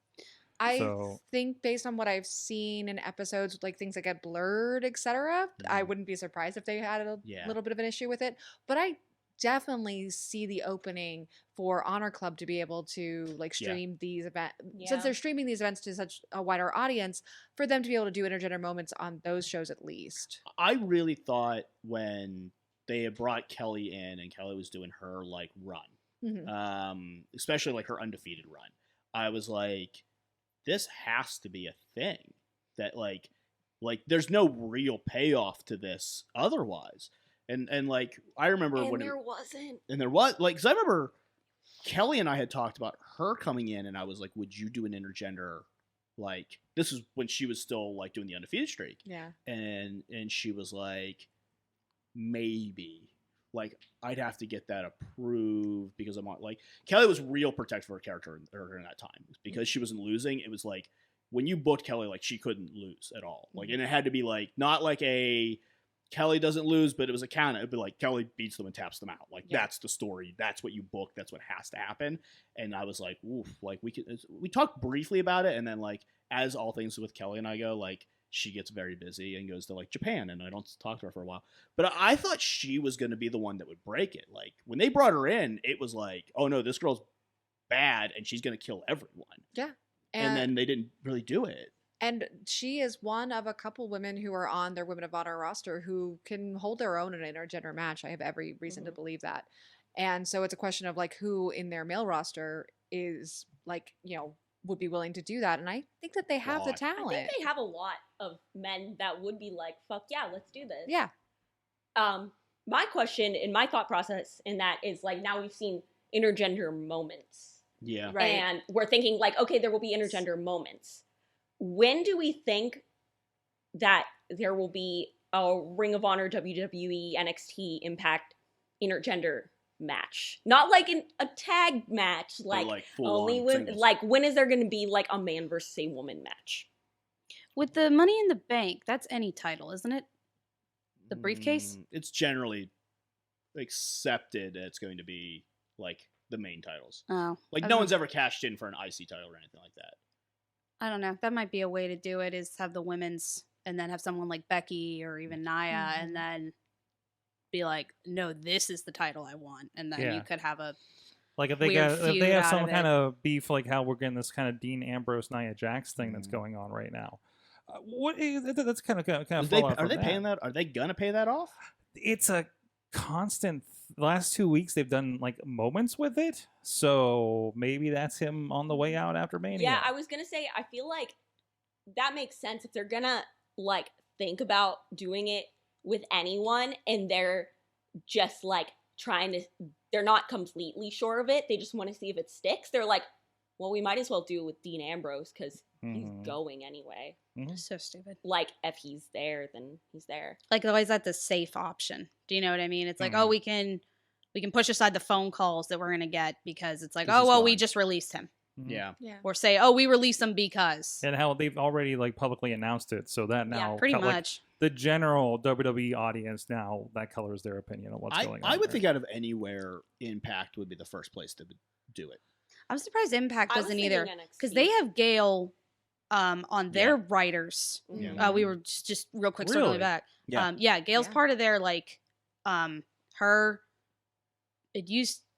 I So- think based on what I've seen in episodes, like things that get blurred, etc., I Mhm. wouldn't be surprised if they had a Yeah. little bit of an issue with it. But I definitely see the opening for Honor Club to be able to like Yeah. stream these events Yeah. since they're streaming these events to such a wider audience for them to be able to do intergender moments on those shows at least. I really thought when they had brought Kelly in and Kelly was doing her like run, especially like her undefeated run, I was like, this has to be a thing that like there's no real payoff to this otherwise. And like I remember And when there wasn't. and there was like, because I remember Kelly and I had talked about her coming in, and I was like, would you do an intergender? Like this is when she was still like doing the undefeated streak, Yeah. and she was like, maybe, like I'd have to get that approved because I'm on like Kelly was real protective of her character during that time because she wasn't losing. It was like when you booked Kelly, like she couldn't lose at all. Like, and it had to be like not like a Kelly doesn't lose, but it was a count. It'd be like Kelly beats them and taps them out. Like that's the story. That's what you book. That's what has to happen. And I was like, oof. Like we talked briefly about it, and then like as all things with Kelly and I go, like she gets very busy and goes to like Japan, and I don't talk to her for a while. But I thought she was going to be the one that would break it. Like when they brought her in, it was like, oh no, this girl's bad and she's going to kill everyone. Yeah. And then they didn't really do it. And she is one of a couple women who are on their Women of Honor roster who can hold their own in an intergender match. I have every reason to believe that. And so it's a question of like who in their male roster is like, you know, would be willing to do that. And I think that they have the God. talent. I think they have a lot of men that would be like, fuck yeah, let's do this. Yeah. My question and my thought process in that is like, now we've seen intergender moments. Yeah. Right. And we're thinking like, okay, there will be intergender moments. When do we think that there will be a Ring of Honor, WWE, NXT, Impact intergender match? Not like a tag match, like full only on when singles. like when is there going to be like a man versus a woman match? With the Money in the Bank, that's any title, isn't it? The briefcase? It's generally accepted that it's going to be like the main titles. Oh. Like I no was one's ever cashed in for an IC title or anything like that. I don't know. That might be a way to do it, is have the women's and then have someone like Becky or even Nia and then be like, no, this is the title I want. And then you could have a like if they weird if feud they have out some of kind it. of beef, like how we're getting this kind of Dean Ambrose Nia Jax thing that's going on right now. That's kind of Are they paying that? Are they gonna pay that off? It's a constant. The last 2 weeks they've done like moments with it, so maybe that's him on the way out after Mania. Yeah, I was gonna say, I feel like that makes sense if they're gonna like think about doing it with anyone and they're just like they're not completely sure of it. They just want to see if it sticks. They're like, well, we might as well do it with Dean Ambrose because he's going anyway. so stupid. Like if he's there, then he's there. Like always at the safe option. Do you know what I mean? It's like, oh, we can push aside the phone calls that we're gonna get because it's like, 'Cause oh he's well, we gone. just released him. Yeah. Yeah. Or say, oh, we released him because. And how they've already like publicly announced it, so that now Pretty like, much. the general WWE audience now that colors their opinion on what's going on. I would there. think out of anywhere, Impact would be the first place to do it. I'm surprised Impact I was doesn't thinking either. NXT. Because they have Gail on their writers. Yeah. We were just real quick Really? circling back. Yeah. Gail's Yeah. part of their like her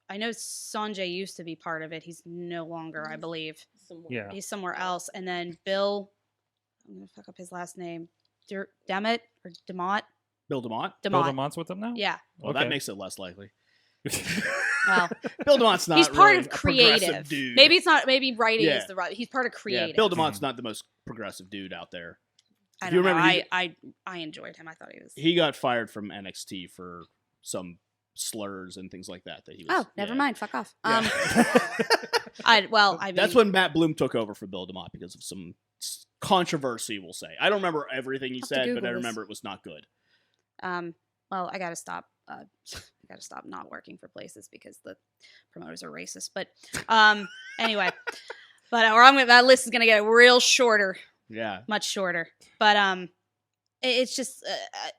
I know Sanjay used to be part of it. He's no longer, I believe. Somewhere. Yeah. He's somewhere else. And then Bill, I'm gonna fuck up his last name. Demet or Demott? Bill DeMott. Bill Demott. DeMont's with them now. Yeah. Well, Okay. that makes it less likely. Well, Bill DeMott's not. he's part really of a progressive creative. dude. Maybe it's not. Maybe writing Yeah. is the right. He's part of creative. Yeah, Bill DeMott's not the most progressive dude out there. I If you don't know. remember, I enjoyed him. I thought he was. He got fired from NXT for some slurs and things like that he was. Oh, never mind. Fuck off. Yeah. I mean, That's when Matt Bloom took over for Bill DeMott because of some controversy, we'll say. I don't remember everything he I'll have to said, but Google I this. remember it was not good. Well, I gotta stop. I gotta stop not working for places because the promoters are racist. But anyway, that list is gonna get real shorter. Yeah. Much shorter. But it's just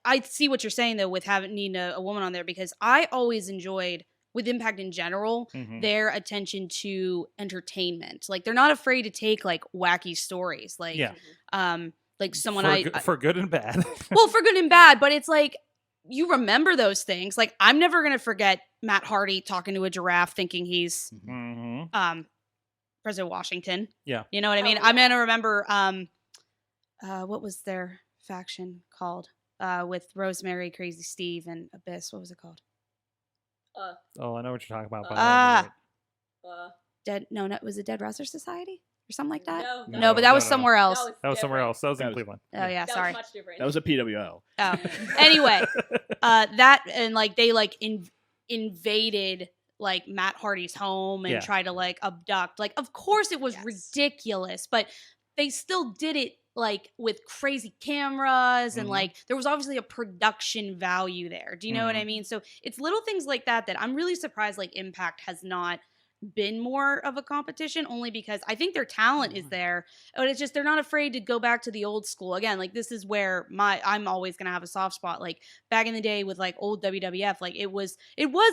I see what you're saying though with needing a woman on there, because I always enjoyed, with Impact in general, their attention to entertainment. Like, they're not afraid to take like wacky stories, like like someone for good and bad. well, for good and bad, but it's like you remember those things. Like, I'm never gonna forget Matt Hardy talking to a giraffe thinking he's President Washington. Yeah, you know what I mean. I'm gonna remember what was their faction called with Rosemary, Crazy Steve, and Abyss? What was it called? Oh, I know what you're talking about. Was it Dead Wrestler Society or something like that? No, but that was somewhere else. That was somewhere else. That was in Cleveland. Oh yeah, sorry. That was much different. That was a PWO. Oh, anyway, that and like they like invaded like Matt Hardy's home and tried to like abduct. Like, of course it was ridiculous, but they still did it like with crazy cameras and like there was obviously a production value there. Do you know what I mean? So it's little things like that I'm really surprised like Impact has not been more of a competition, only because I think their talent is there, but it's just they're not afraid to go back to the old school again. Like, this is where I'm always gonna have a soft spot. Like, back in the day with like old WWF, like it was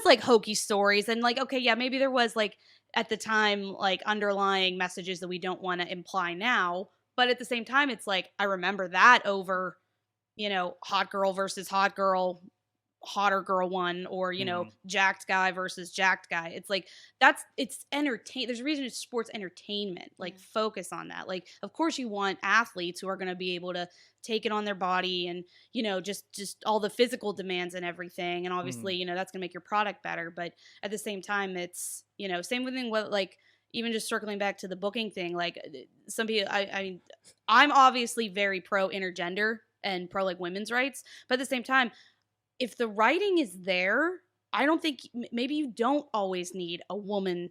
like hokey stories and like, okay, yeah, maybe there was like at the time like underlying messages that we don't want to imply now, but at the same time it's like I remember that over, you know, hot girl versus hot girl, hotter girl one, or you know, jacked guy versus jacked guy. It's like it's entertain. There's a reason it's sports entertainment. Like, focus on that. Like, of course you want athletes who are going to be able to take it on their body and, you know, just all the physical demands and everything. And obviously, you know, that's going to make your product better. But at the same time, it's, you know, same thing with like, even just circling back to the booking thing, like some people, I mean, I'm obviously very pro intergender and pro like women's rights, but at the same time, if the writing is there, I don't think maybe you don't always need a woman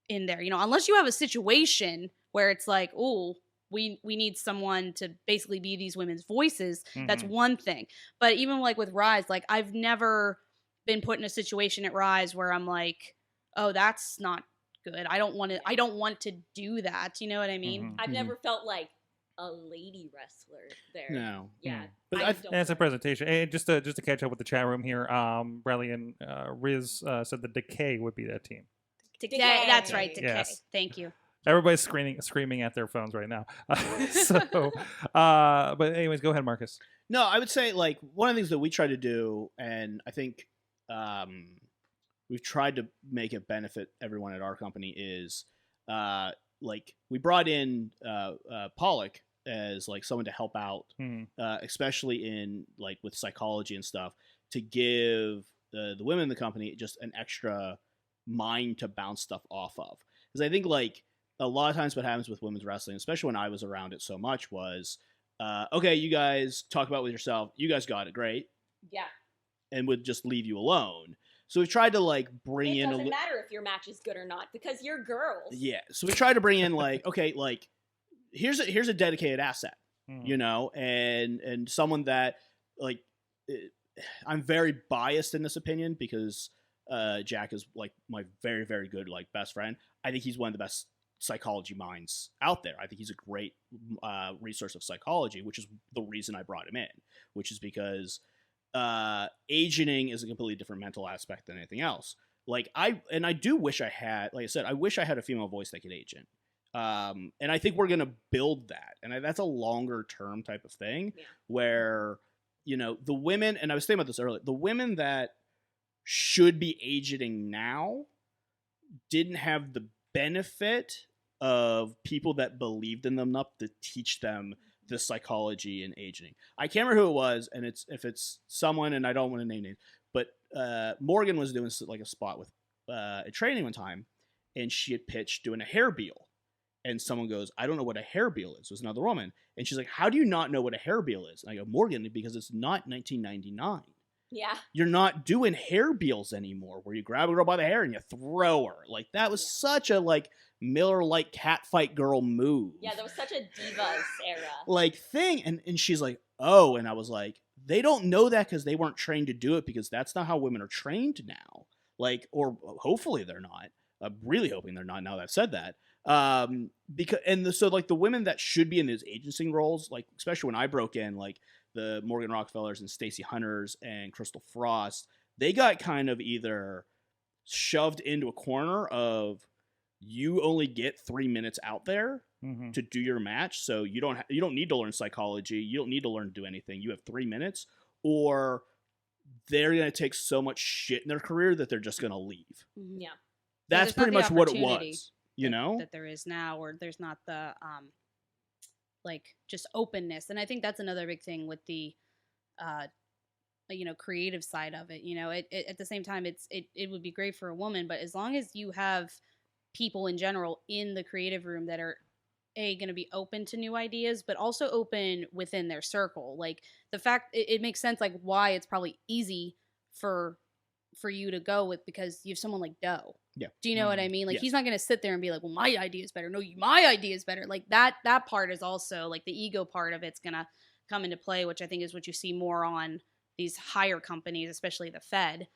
in there, you know, unless you have a situation where it's like, oh, we need someone to basically be these women's voices. That's one thing. But even like with Ryse, like I've never been put in a situation at Ryse where I'm like, oh, that's not good. I don't want to do that. You know what I mean? I've never felt like a lady wrestler there. No. Yeah. But it's a presentation. And just to catch up with the chat room here, Bradley and Riz said the Decay would be that team. Decay. That's right. Decay. Yes. Thank you. Everybody's screaming at their phones right now. But anyways, go ahead, Marcus. No, I would say like one of the things that we try to do, and I think we've tried to make it benefit everyone at our company, is like we brought in Pollock as like someone to help out, especially in like with psychology and stuff, to give the women in the company just an extra mind to bounce stuff off of. Because I think like a lot of times what happens with women's wrestling, especially when I was around it so much, was okay, you guys talk about it with yourself, you guys got it, great, and would just leave you alone. So we tried to like bring in. It doesn't matter if your match is good or not because you're girls. Yeah. So we tried to bring in like, okay, like here's a dedicated asset, you know, and someone that like I'm very biased in this opinion because Jack is like my very, very good like best friend. I think he's one of the best psychology minds out there. I think he's a great resource of psychology, which is the reason I brought him in, which is because agenting is a completely different mental aspect than anything else. Like I do wish I had, like I said, I wish I had a female voice that could agent. And I think we're going to build that. And that's a longer term type of thing where, you know, the women, and I was thinking about this earlier, the women that should be agenting now didn't have the benefit of people that believed in them enough to teach them the psychology and agenting. I can't remember who it was, and if it's someone, and I don't want to name names, but Morgan was doing like a spot with a training one time, and she had pitched doing a hair beal, and someone goes, "I don't know what a hair beal is." It was another woman, and she's like, "How do you not know what a hair beal is?" And I go, "Morgan, because it's not 1999. Yeah. You're not doing hair beals anymore, where you grab a girl by the hair and you throw her. Like that was such a like Miller Lite catfight girl move. Yeah, that was such a divas era. Like thing, and she's like, oh, and I was like, they don't know that because they weren't trained to do it, because that's not how women are trained now. Like, or hopefully they're not. I'm really hoping they're not now that I've said that. So like the women that should be in those agency roles, like especially when I broke in, like the Morgan Rockefellers and Stacey Hunters and Crystal Frost, they got kind of either shoved into a corner of, you only get 3 minutes out there to do your match, so you don't need to learn psychology, you don't need to learn to do anything, you have 3 minutes, or they're going to take so much shit in their career that they're just going to leave. Yeah. That's pretty much what it was, you know? That there is now, or there's not the like just openness. And I think that's another big thing with the creative side of it. You know, it at the same time, it would be great for a woman, but as long as you have people in general in the creative room that are going to be open to new ideas, but also open within their circle. Like the fact it makes sense, like why it's probably easy for you to go with, because you have someone like Doe. Yeah. Do you know what I mean? Like Yes. he's not going to sit there and be like, well, my idea is better. No, my idea is better. Like that part is also like the ego part of it's going to come into play, which I think is what you see more on these higher companies, especially the Fed.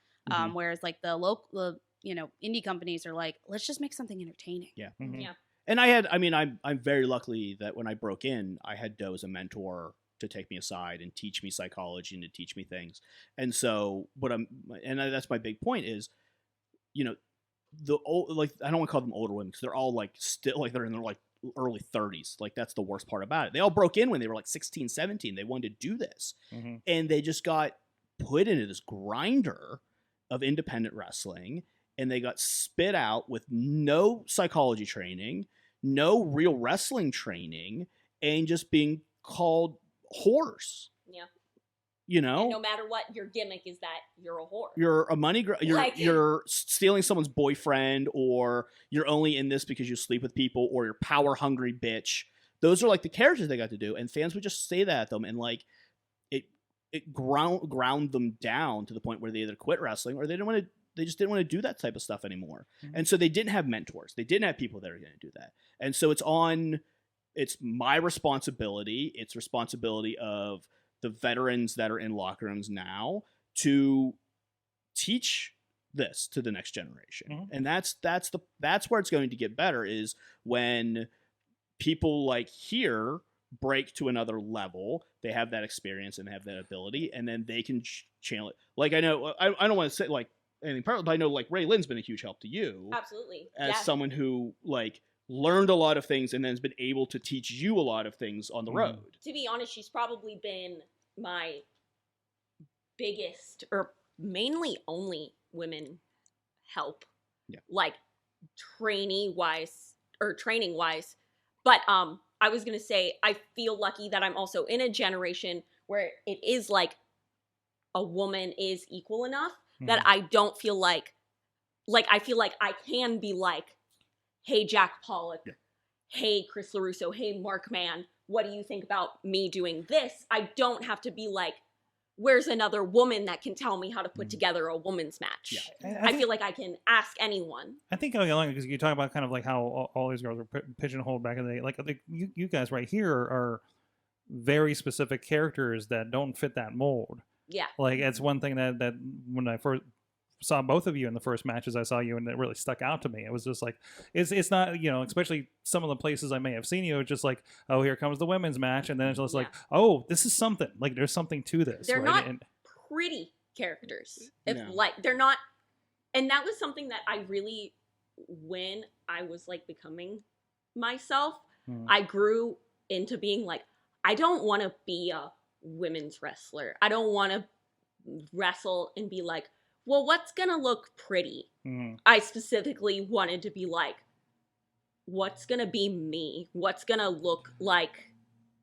Whereas like the local, indie companies are like, let's just make something entertaining. Yeah. Yeah. And I'm very lucky that when I broke in, I had Doe as a mentor to take me aside and teach me psychology and to teach me things. And so that's my big point is, the old, like, I don't want to call them older women, because they're all like still like they're in their like early 30s. Like that's the worst part about it. They all broke in when they were like 16, 17. They wanted to do this. And they just got put into this grinder of independent wrestling, and they got spit out with no psychology training, no real wrestling training, and just being called whores. Yeah. And no matter what your gimmick is, that you're a whore. You're a money you're stealing someone's boyfriend, or you're only in this because you sleep with people, or you're power hungry bitch. Those are like the characters they got to do, and fans would just say that at them, and like it ground them down to the point where they either quit wrestling or they just didn't want to do that type of stuff anymore. And so they didn't have mentors. They didn't have people that are going to do that. And so it's my responsibility. It's responsibility of the veterans that are in locker rooms now to teach this to the next generation. And that's where it's going to get better, is when people like here break to another level, they have that experience and have that ability, and then they can channel it. Like I know, I don't want to say like anything personal, but I know like Ray Lynn's been a huge help to you. Absolutely. As someone who like learned a lot of things and then has been able to teach you a lot of things on the road. To be honest, she's probably been my biggest, or mainly only women help. Yeah. Like training wise. But I was going to say, I feel lucky that I'm also in a generation where it is like a woman is equal enough that I don't feel like I feel like I can be like, hey, Jack Pollock, hey, Chris LaRusso, hey, Mark Mann, what do you think about me doing this? I don't have to be like, where's another woman that can tell me how to put together a women's match? Yeah. I feel like I can ask anyone. I think because you talk about kind of like how all these girls were pigeonholed back in the day. Like you guys right here are very specific characters that don't fit that mold. Yeah. Like it's one thing that when I first saw both of you in the first matches I saw you, and it really stuck out to me. It was just like, it's not, especially some of the places I may have seen you, it's just like, oh, here comes the women's match. And then it's just like, oh, this is something. Like there's something to this. They're right? not pretty characters. They're not. And that was something that I really, when I was like becoming myself, I grew into being like, I don't want to be a women's wrestler. I don't want to wrestle and be like, well, what's gonna look pretty? I specifically wanted to be like, what's gonna be me? What's gonna look like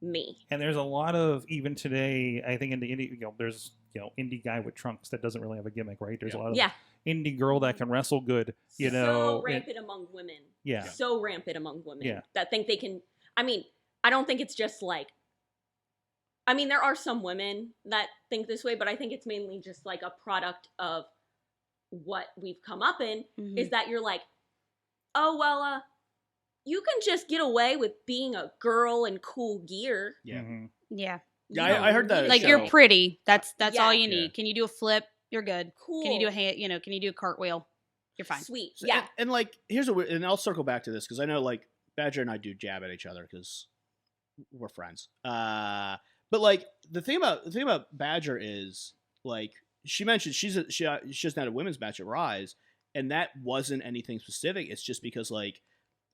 me? And there's a lot of, even today, I think in the indie, there's indie guy with trunks that doesn't really have a gimmick, right? There's a lot of indie girl that can wrestle good, So rampant among women. Yeah. So rampant among women that think they can. I mean, I don't think it's just like, I mean, there are some women that think this way, but I think it's mainly just like a product of what we've come up in, is that you're like, oh, well, you can just get away with being a girl in cool gear. Yeah. Yeah. Yeah, I heard that. Like, show. you're pretty. That's all you Yeah. need. Can you do a flip? You're good. Cool. Can you do a can you do a cartway? You're fine. Sweet. So, Yeah. and like, here's and I'll circle back to this because I know like Badger and I do jab at each other because we're friends. But like the thing about Badger is like she mentioned she just had a women's match at Ryse, and that wasn't anything specific. It's just because like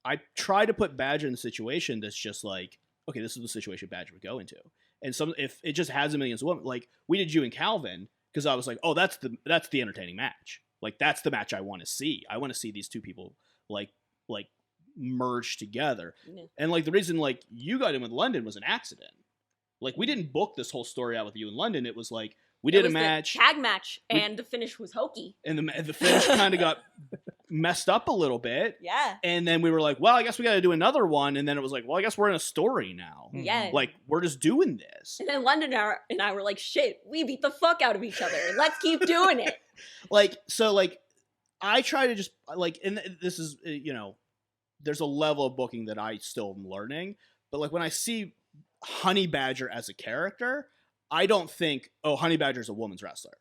I try to put Badger in the situation that's just like, okay, this is the situation Badger would go into, and if it just has him against a woman, like we did you and Calvin, because I was like, oh, that's the entertaining match. Like that's the match I want to see. I want to see these two people like merge together. Yeah. And like the reason like you got in with London was an accident. Like we didn't book this whole story out with you in London. It was like we did a match, tag match, and the finish was hokey. And the finish kind of got messed up a little bit. Yeah. And then we were like, well, I guess we got to do another one. And then it was like, well, I guess we're in a story now. Yeah. Like we're just doing this. And then London and I were like, shit, we beat the fuck out of each other. Let's keep doing it. Like, so like I try to just like, and this is, there's a level of booking that I still am learning. But like when I see Honey Badger as a character, I don't think, oh, Honey Badger is a woman's wrestler.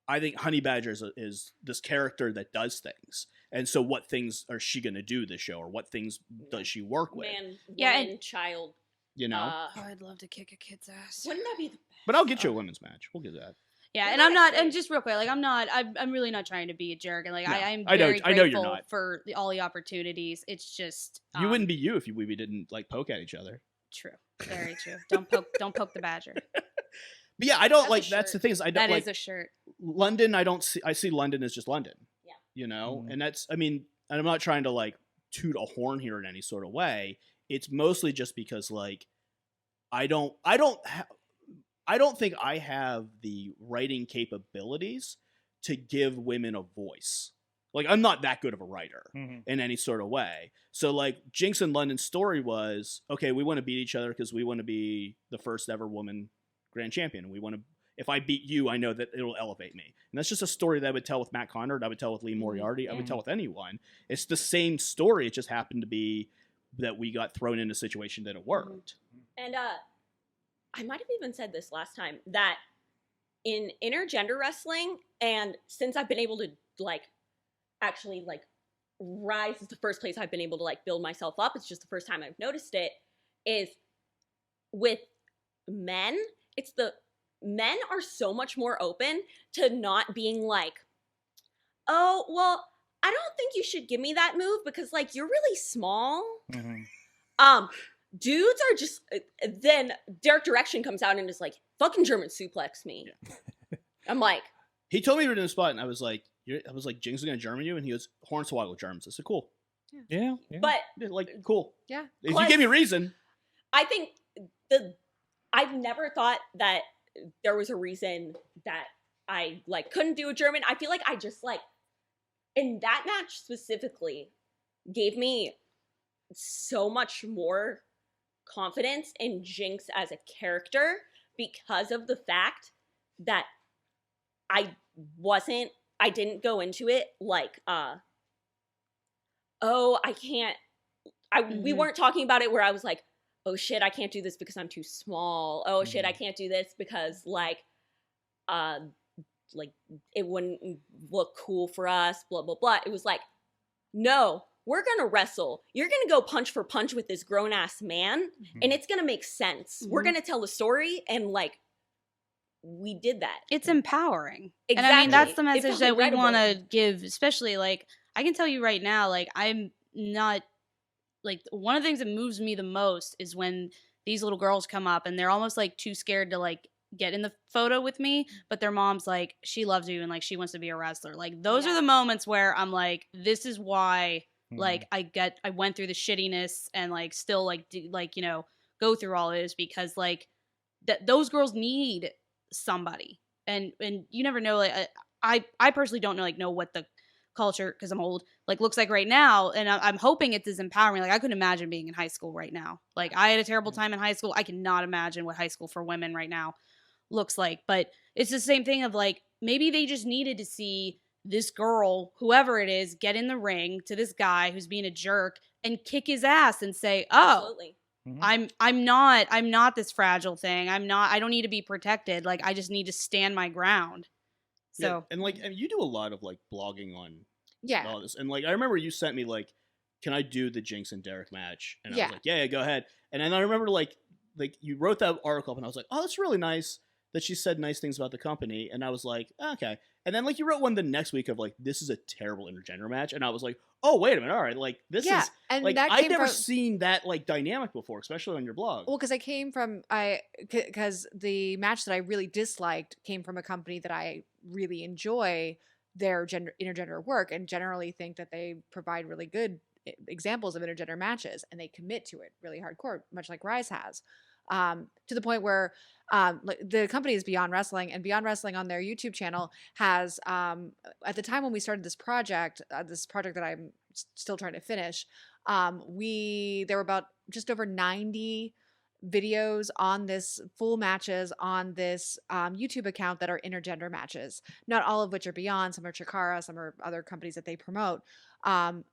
I think Honey Badger is this character that does things. And so what things are she going to do this show, or what things does she work with? Man, woman, child. I'd love to kick a kid's ass. Wouldn't that be the best? But I'll get you a women's match. We'll get that. Yeah, and I'm not, and just real quick, like I'm really not trying to be a jerk, and like no, I'm very I know you're grateful not. for all the opportunities. It's just you wouldn't be you if we didn't like poke at each other. True, very true. Don't poke the Badger. But yeah, I don't like. That's the thing is I don't that like. That is a shirt. London, I see London as just London. Yeah. And that's, I mean, and I'm not trying to like toot a horn here in any sort of way. It's mostly just because like I don't think I have the writing capabilities to give women a voice. Like I'm not that good of a writer in any sort of way. So like Jinx and London's story was, okay, we want to beat each other because we want to be the first ever woman grand champion. We want to, if I beat you, I know that it'll elevate me. And that's just a story that I would tell with Matt Conrad. I would tell with Lee Moriarty. I would tell with anyone. It's the same story. It just happened to be that we got thrown in a situation that it worked. And I might have even said this last time, that in intergender wrestling, and since I've been able to like actually like Ryse is the first place I've been able to like build myself up. It's just the first time I've noticed it, is with men. Men are so much more open to not being like, oh, well, I don't think you should give me that move because like you're really small. Dudes are just, then Derek Direction comes out and is like, fucking German suplex me. Yeah. I'm like, he told me we were in the spot and I was like, Jinx is gonna German you, and he goes, Hornswoggle Germans. I said, cool. Yeah. But like, cool. Yeah. If you give me a reason. I think I've never thought that there was a reason that I like couldn't do a German. I feel like I just like, in that match specifically, gave me so much more confidence in Jinx as a character because of the fact that I didn't go into it like, we weren't talking about it where I was like, oh shit, I can't do this because I'm too small. Oh shit, I can't do this because like it wouldn't look cool for us, blah, blah, blah. It was like, no, we're gonna wrestle. You're gonna go punch for punch with this grown-ass man, and it's gonna make sense. We're gonna tell the story, and like, we did that. It's empowering. Exactly. And I mean, that's the message that we want to give, especially like, I can tell you right now, like, I'm not, like, one of the things that moves me the most is when these little girls come up and they're almost like too scared to like get in the photo with me, but their mom's like, she loves you and like she wants to be a wrestler. Like those are the moments where I'm like, this is why like I went through the shittiness and like still like go through all of this, because like those girls need somebody, and you never know, like I personally don't know what culture, because I'm old, like looks like right now. And I'm hoping it's as empowering. Like I couldn't imagine being in high school right now. Like I had a terrible time in high school. I cannot imagine what high school for women right now looks like. But it's the same thing of like, maybe they just needed to see this girl, whoever it is, get in the ring to this guy who's being a jerk and kick his ass and say, oh, Absolutely. I'm not this fragile thing. I don't need to be protected. Like I just need to stand my ground. So Yeah, and like you do a lot of like blogging on Yeah. all this, and like I remember you sent me like, can I do the Jinx and Derek match? And I Yeah. was like, yeah, go ahead. And then I remember like you wrote that article up, and I was like, oh, that's really nice that she said nice things about the company. And I was like, okay. And then like you wrote one the next week of like, this is a terrible intergender match, and I was like, oh, wait a minute, all right, like this is and like that I've came never from, seen that like dynamic before, especially on your blog. well, because I came from because the match that I really disliked came from a company that I really enjoy their intergender work and generally think that they provide really good examples of intergender matches, and they commit to it really hardcore, much like Ryse has, to the point where the company is Beyond Wrestling, and Beyond Wrestling on their YouTube channel has at the time when we started this project that I'm still trying to finish, there were about just over 90 videos on this full matches on this YouTube account that are intergender matches, not all of which are Beyond. Some are Chikara, some are other companies that they promote.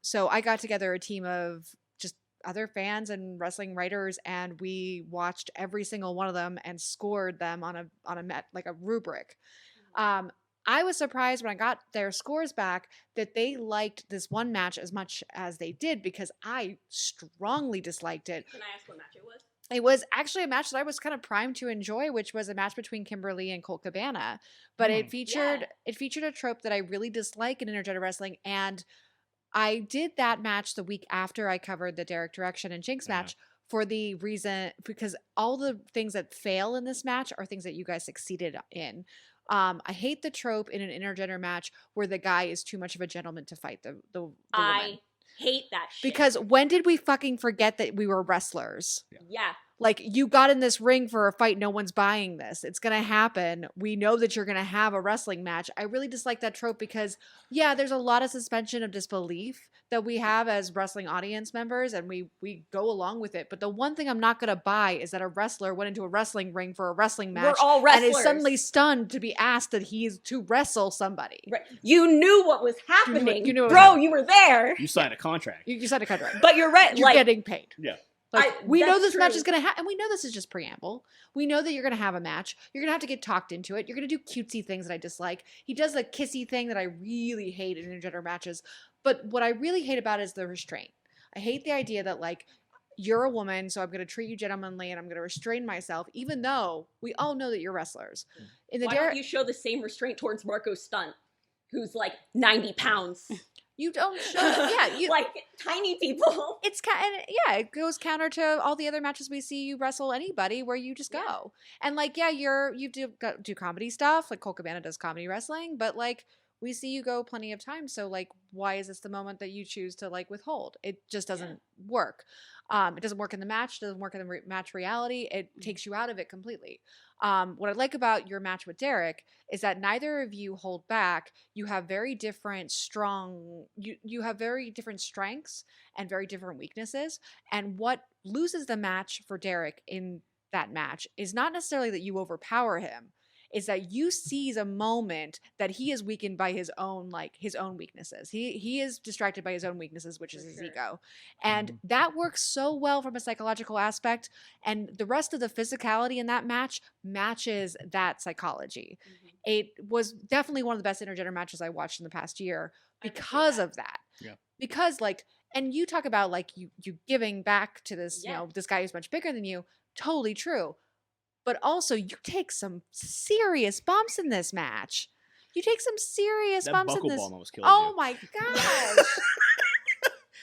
So I got together a team of just other fans and wrestling writers, and we watched every single one of them and scored them on a rubric. I was surprised when I got their scores back that they liked this one match as much as they did, because I strongly disliked it. Can I ask what match it was? It was actually a match that I was kind of primed to enjoy, which was a match between Kimberly and Colt Cabana. But it featured a trope that I really dislike in intergender wrestling, and I did that match the week after I covered the Derek Direction and Jinx match for the reason, because all the things that fail in this match are things that you guys succeeded in. I hate the trope in an intergender match where the guy is too much of a gentleman to fight the woman. I hate that shit. Because when did we fucking forget that we were wrestlers? Yeah. Like, you got in this ring for a fight. No one's buying this. It's going to happen. We know that you're going to have a wrestling match. I really dislike that trope because, yeah, there's a lot of suspension of disbelief that we have as wrestling audience members, and we go along with it. But the one thing I'm not going to buy is that a wrestler went into a wrestling ring for a wrestling match. We're all wrestlers. And is suddenly stunned to be asked that he is to wrestle somebody. Right. You knew what was happening. You knew what was Bro, happening. you were there. You signed a contract. You signed a contract. But you're right. You're getting paid. Yeah. Like, we know that's this match true. is going to happen, and we know this is just preamble. We know that you're going to have a match. You're going to have to get talked into it. You're going to do cutesy things that I dislike. He does the kissy thing that I really hate in intergender matches. But what I really hate about it is the restraint. I hate the idea that, like, you're a woman, so I'm going to treat you gentlemanly, and I'm going to restrain myself, even though we all know that you're wrestlers. In the Why don't you show the same restraint towards Marco Stunt, who's like 90 pounds? You don't show it. Yeah, like tiny people. It's it goes counter to all the other matches we see you wrestle anybody where you just go. And like, yeah, you do comedy stuff, like Colt Cabana does comedy wrestling, but like we see you go plenty of times. So like, why is this the moment that you choose to like withhold? It just doesn't work. It doesn't work in the match. It doesn't work in the match reality. It takes you out of it completely. What I like about your match with Derek is that neither of you hold back. You have very different you have very different strengths and very different weaknesses. And what loses the match for Derek in that match is not necessarily that you overpower him. Is that you seize a moment that he is weakened by his own weaknesses. He is distracted by his own weaknesses, which is his ego. And that works so well from a psychological aspect. And the rest of the physicality in that match matches that psychology. It was definitely one of the best intergender matches I watched in the past year because of that. Yeah. Because like, and you talk about like you giving back to this, this guy who's much bigger than you. Totally true. But also, you take some serious bumps in this match. You take some serious bumps in this. Bomb almost killed oh you. my gosh!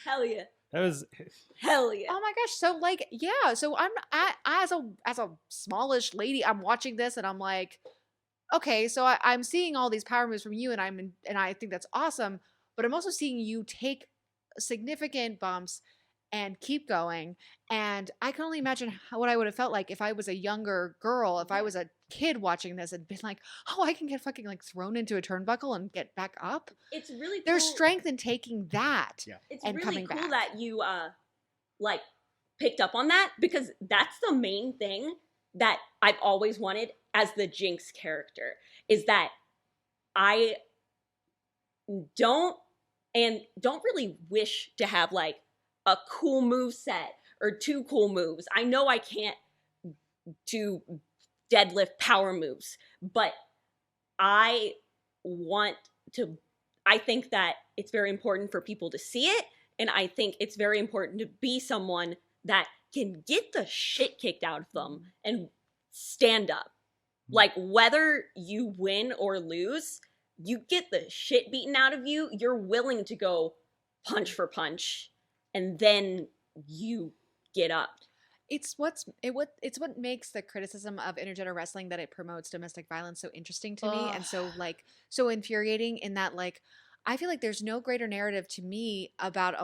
Hell yeah! That was hell yeah! Oh my gosh! So like, yeah. So I as a smallish lady, I'm watching this and I'm like, okay, so I'm seeing all these power moves from you, and I think that's awesome. But I'm also seeing you take significant bumps and keep going. And I can only imagine what I would have felt like if I was a younger girl, if I was a kid watching this and been like, oh, I can get fucking like thrown into a turnbuckle and get back up. It's really cool. There's strength in taking that. Yeah. It's and really coming cool back. that you like picked up on that, because that's the main thing that I've always wanted as the Jinx character, is that I don't really wish to have like a cool move set or 2 cool moves. I know I can't do deadlift power moves, but I think that it's very important for people to see it, and I think it's very important to be someone that can get the shit kicked out of them and stand up. Like, whether you win or lose, you get the shit beaten out of you, you're willing to go punch for punch, and then you get up. It's what makes the criticism of intergender wrestling that it promotes domestic violence so interesting to me, and so infuriating, in that like I feel like there's no greater narrative to me about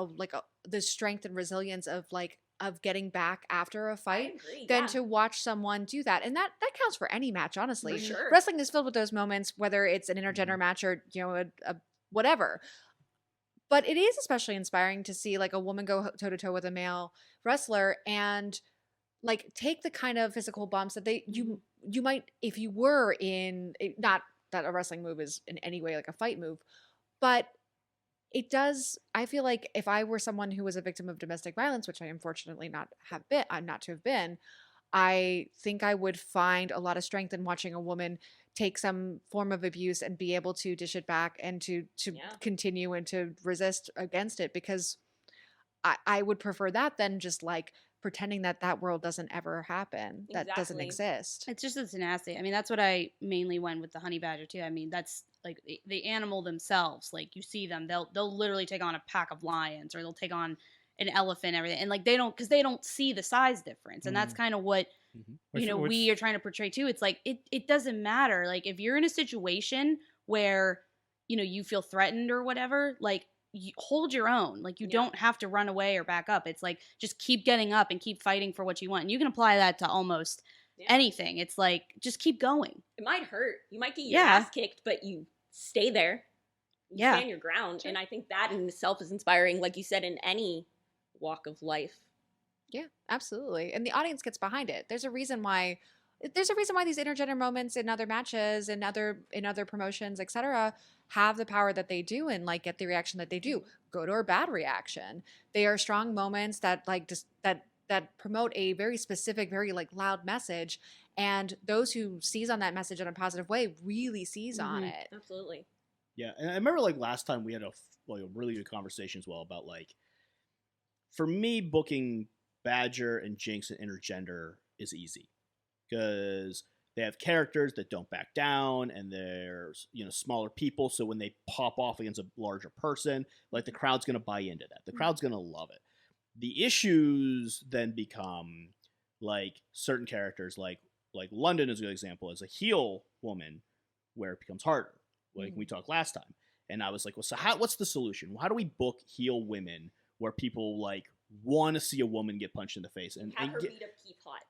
the strength and resilience of getting back after a fight than to watch someone do that. And that counts for any match, honestly. For sure. Wrestling is filled with those moments, whether it's an intergender match or, you know, a whatever. But it is especially inspiring to see like a woman go toe to toe with a male wrestler and like take the kind of physical bumps that you might, if you were in, not that a wrestling move is in any way like a fight move, but it does. I feel like if I were someone who was a victim of domestic violence, which I unfortunately not to have been, I think I would find a lot of strength in watching a woman take some form of abuse and be able to dish it back and to continue and to resist against it, because I would prefer that than just like pretending that world doesn't ever happen, that doesn't exist. It's just a tenacity. I mean, that's what I mainly went with the Honey Badger too. I mean, that's like the animal themselves. Like you see them, they'll literally take on a pack of lions, or they'll take on an elephant, everything, and like they don't see the size difference, and that's kind of what we are trying to portray too. It's like it doesn't matter. Like if you're in a situation where you feel threatened or whatever, like you hold your own. Like you don't have to run away or back up. It's like just keep getting up and keep fighting for what you want. And you can apply that to almost anything. It's like just keep going. It might hurt. You might get your ass kicked, but you stay there. You stand your ground. Sure. And I think that in itself is inspiring, like you said, in any walk of life. Yeah, absolutely. And the audience gets behind it. There's a reason why these intergender moments in other matches and in other promotions, etc., have the power that they do and like get the reaction that they do, good or bad reaction. They are strong moments that like just that promote a very specific, very like loud message, and those who seize on that message in a positive way really seize on it. Absolutely. Yeah, and I remember like last time we had a really good conversation as well about like, for me, booking Badger and Jinx and Intergender is easy because they have characters that don't back down, and they're smaller people. So when they pop off against a larger person, like the crowd's gonna buy into that. The crowd's gonna love it. The issues then become like certain characters, like London is a good example, as a heel woman, where it becomes harder. Like we talked last time, and I was like, well, so what's the solution? How do we book heel women where people like want to see a woman get punched in the face and have her beat up Teapot?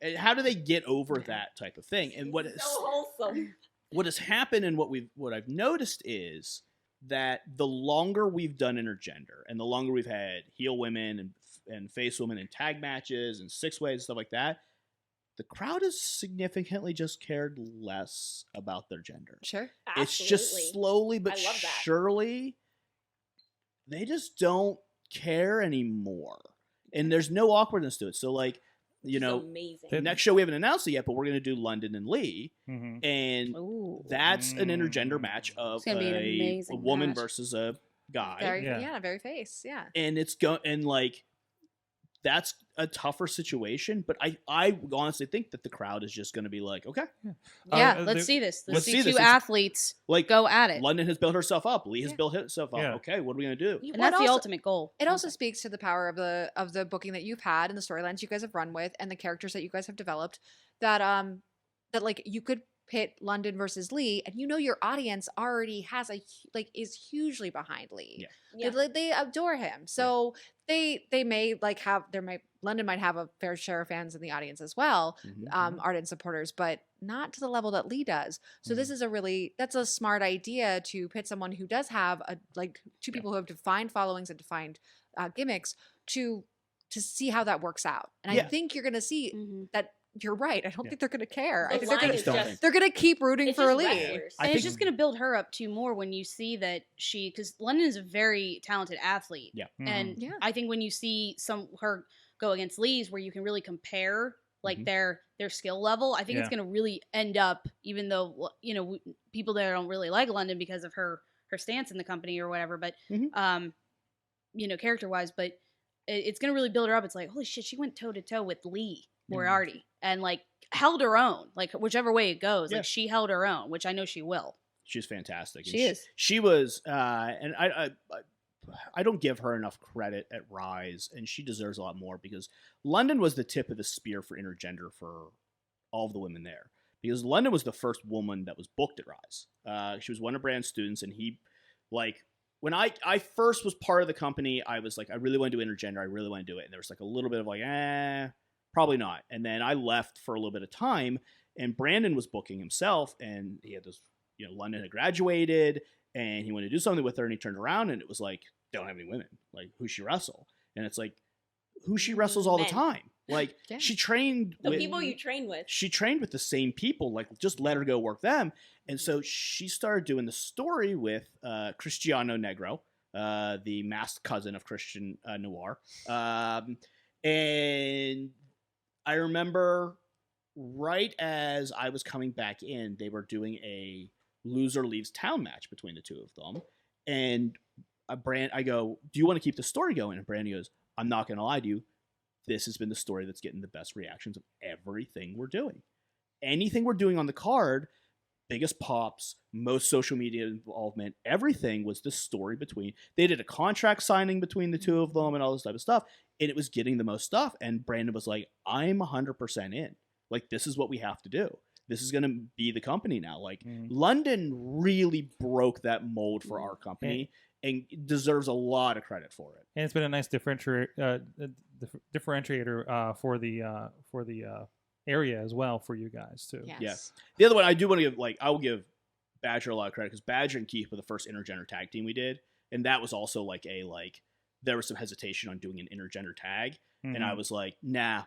And how do they get over that type of thing? And what is so wholesome. What has happened and what I've noticed is that the longer we've done intergender and the longer we've had heel women and face women in tag matches and 6-ways and stuff like that, the crowd has significantly just cared less about their gender. Sure. Absolutely. It's just slowly but surely they just don't care anymore. And there's no awkwardness to it. So like, amazing. Next show we haven't announced it yet, but we're going to do London and Lee, and that's an intergender match of a woman versus a guy. Very face, and it's that's a tougher situation, but I honestly think that the crowd is just going to be like, okay, let's see this. Let's see two athletes like go at it. London has built herself up. Lee has built herself up. Yeah. Okay, what are we going to do? And that's the ultimate goal. It also speaks to the power of the booking that you've had and the storylines you guys have run with and the characters that you guys have developed. That like you could pit London versus Lee, and you know your audience already has is hugely behind Lee. Yeah. They adore him, so they may London might have a fair share of fans in the audience as well, ardent supporters, but not to the level that Lee does. So this is that's a smart idea to pit someone who does have two people who have defined followings and defined gimmicks to see how that works out. And I think you're going to see that. You're right. I don't think they're going to care. I think they're going to keep rooting for Lee. And it's just going to build her up too more when you see that because London is a very talented athlete. Yeah. And I think when you see her go against Lee's where you can really compare their skill level, I think it's going to really end up, even though, people there don't really like London because of her stance in the company or whatever, but, character wise, but it's going to really build her up. It's like, holy shit, she went toe to toe with Lee Moriarty and held her own, whichever way it goes. She held her own, which I know she will. She's fantastic. She is. She was, and I don't give her enough credit at Ryse, and she deserves a lot more because London was the tip of the spear for intergender for all of the women there. Because London was the first woman that was booked at Ryse. She was one of Brand's students, and he, when I first was part of the company, I was like, I really want to do intergender. I really want to do it. And there was a little bit of probably not. And then I left for a little bit of time, and Brandon was booking himself, and he had this, London had graduated, and he wanted to do something with her, and he turned around, and it was like, they don't have any women. Who's she wrestle? And it's like, who she wrestles all the time. She trained with people you train with. She trained with the same people. Just let her go work them. And so she started doing the story with Cristiano Negro, the masked cousin of Christian Noir. And I remember right as I was coming back in, they were doing a loser leaves town match between the two of them. And I go, do you want to keep the story going? And Brandon goes, I'm not going to lie to you. This has been the story that's getting the best reactions of everything we're doing. Anything we're doing on the card, biggest pops, most social media involvement, everything was the story between. They did a contract signing between the two of them and all this type of stuff, and it was getting the most stuff. And Brandon was like, I'm 100% in. This is what we have to do. This is going to be the company now. London really broke that mold for our company and deserves a lot of credit for it. And it's been a nice differentiator for the area as well for you guys too. Yes. Yeah. The other one I do want to give, I will give Badger a lot of credit because Badger and Keith were the first intergender tag team we did, and that was also there was some hesitation on doing an intergender tag, and I was like, nah.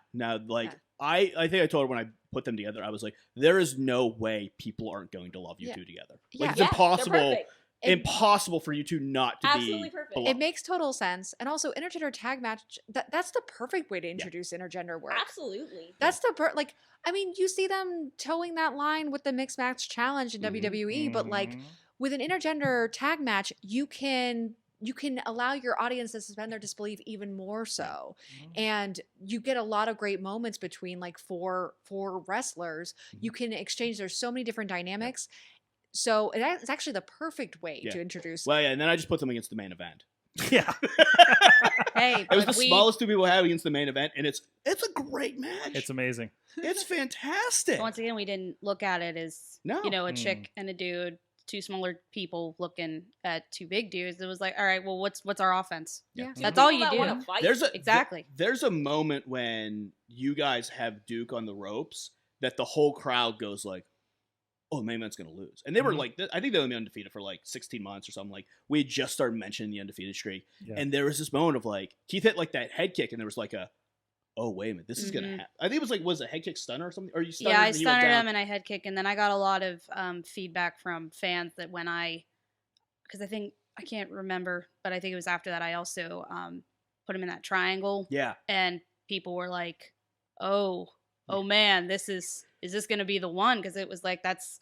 I think I told her when I put them together, I was like, there is no way people aren't going to love you two together. It's impossible. Impossible for you two not to absolutely be perfect. beloved. It makes total sense. And also intergender tag match, that's the perfect way to introduce intergender work. Absolutely. That's the you see them towing that line with the mixed match challenge in WWE, but with an intergender tag match, you can allow your audience to suspend their disbelief even more so. And you get a lot of great moments between four wrestlers. You can exchange, there's so many different dynamics. So it's actually the perfect way to introduce. Well, and then I just put them against the main event. Yeah. Hey, it was the smallest two people have against the main event, and it's a great match. It's amazing. It's fantastic. Once again, we didn't look at it as a chick and a dude, two smaller people looking at two big dudes. It was like, all right, well, what's our offense? Yeah. That's all you do. Exactly. There's a moment when you guys have Duke on the ropes that the whole crowd goes like, oh, main event's going to lose. And they were I think they only been undefeated for 16 months or something. We had just started mentioning the undefeated streak. Yeah. And there was this moment of Keith hit that head kick, and there was oh, wait a minute, this is going to happen. I think it was was a head kick stunner or something? Or you stunnered I stunnered him and I head kick, and then I got a lot of feedback from fans that when because I can't remember, but I think it was after that I also put him in that triangle. Yeah. And people were like, oh man, is this going to be the one? Because it was that's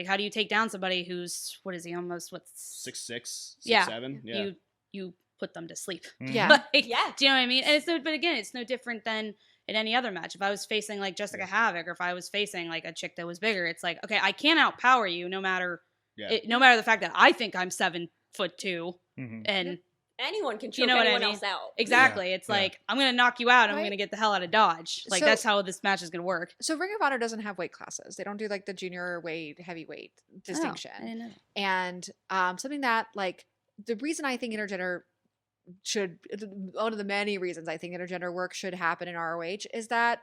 how do you take down somebody who's, what is he, almost, 6'6", 6'7"? Yeah. You put them to sleep. Yeah. Do you know what I mean? And but again, it's no different than in any other match. If I was facing Jessica Havoc, or if I was facing a chick that was bigger, it's okay, I can't outpower you no matter the fact that I think I'm 7'2", and Anyone can choke You know what I anyone mean? else out. Exactly. It's like, I'm going to knock you out. I'm Right. going to get the hell out of Dodge. Like, So- that's how this match is going to work. So Ring of Honor doesn't have weight classes. They don't do like the junior weight, heavyweight distinction. Oh, I didn't know that. And something that like the reason I think intergender should, one of the many reasons I think intergender work should happen in ROH is that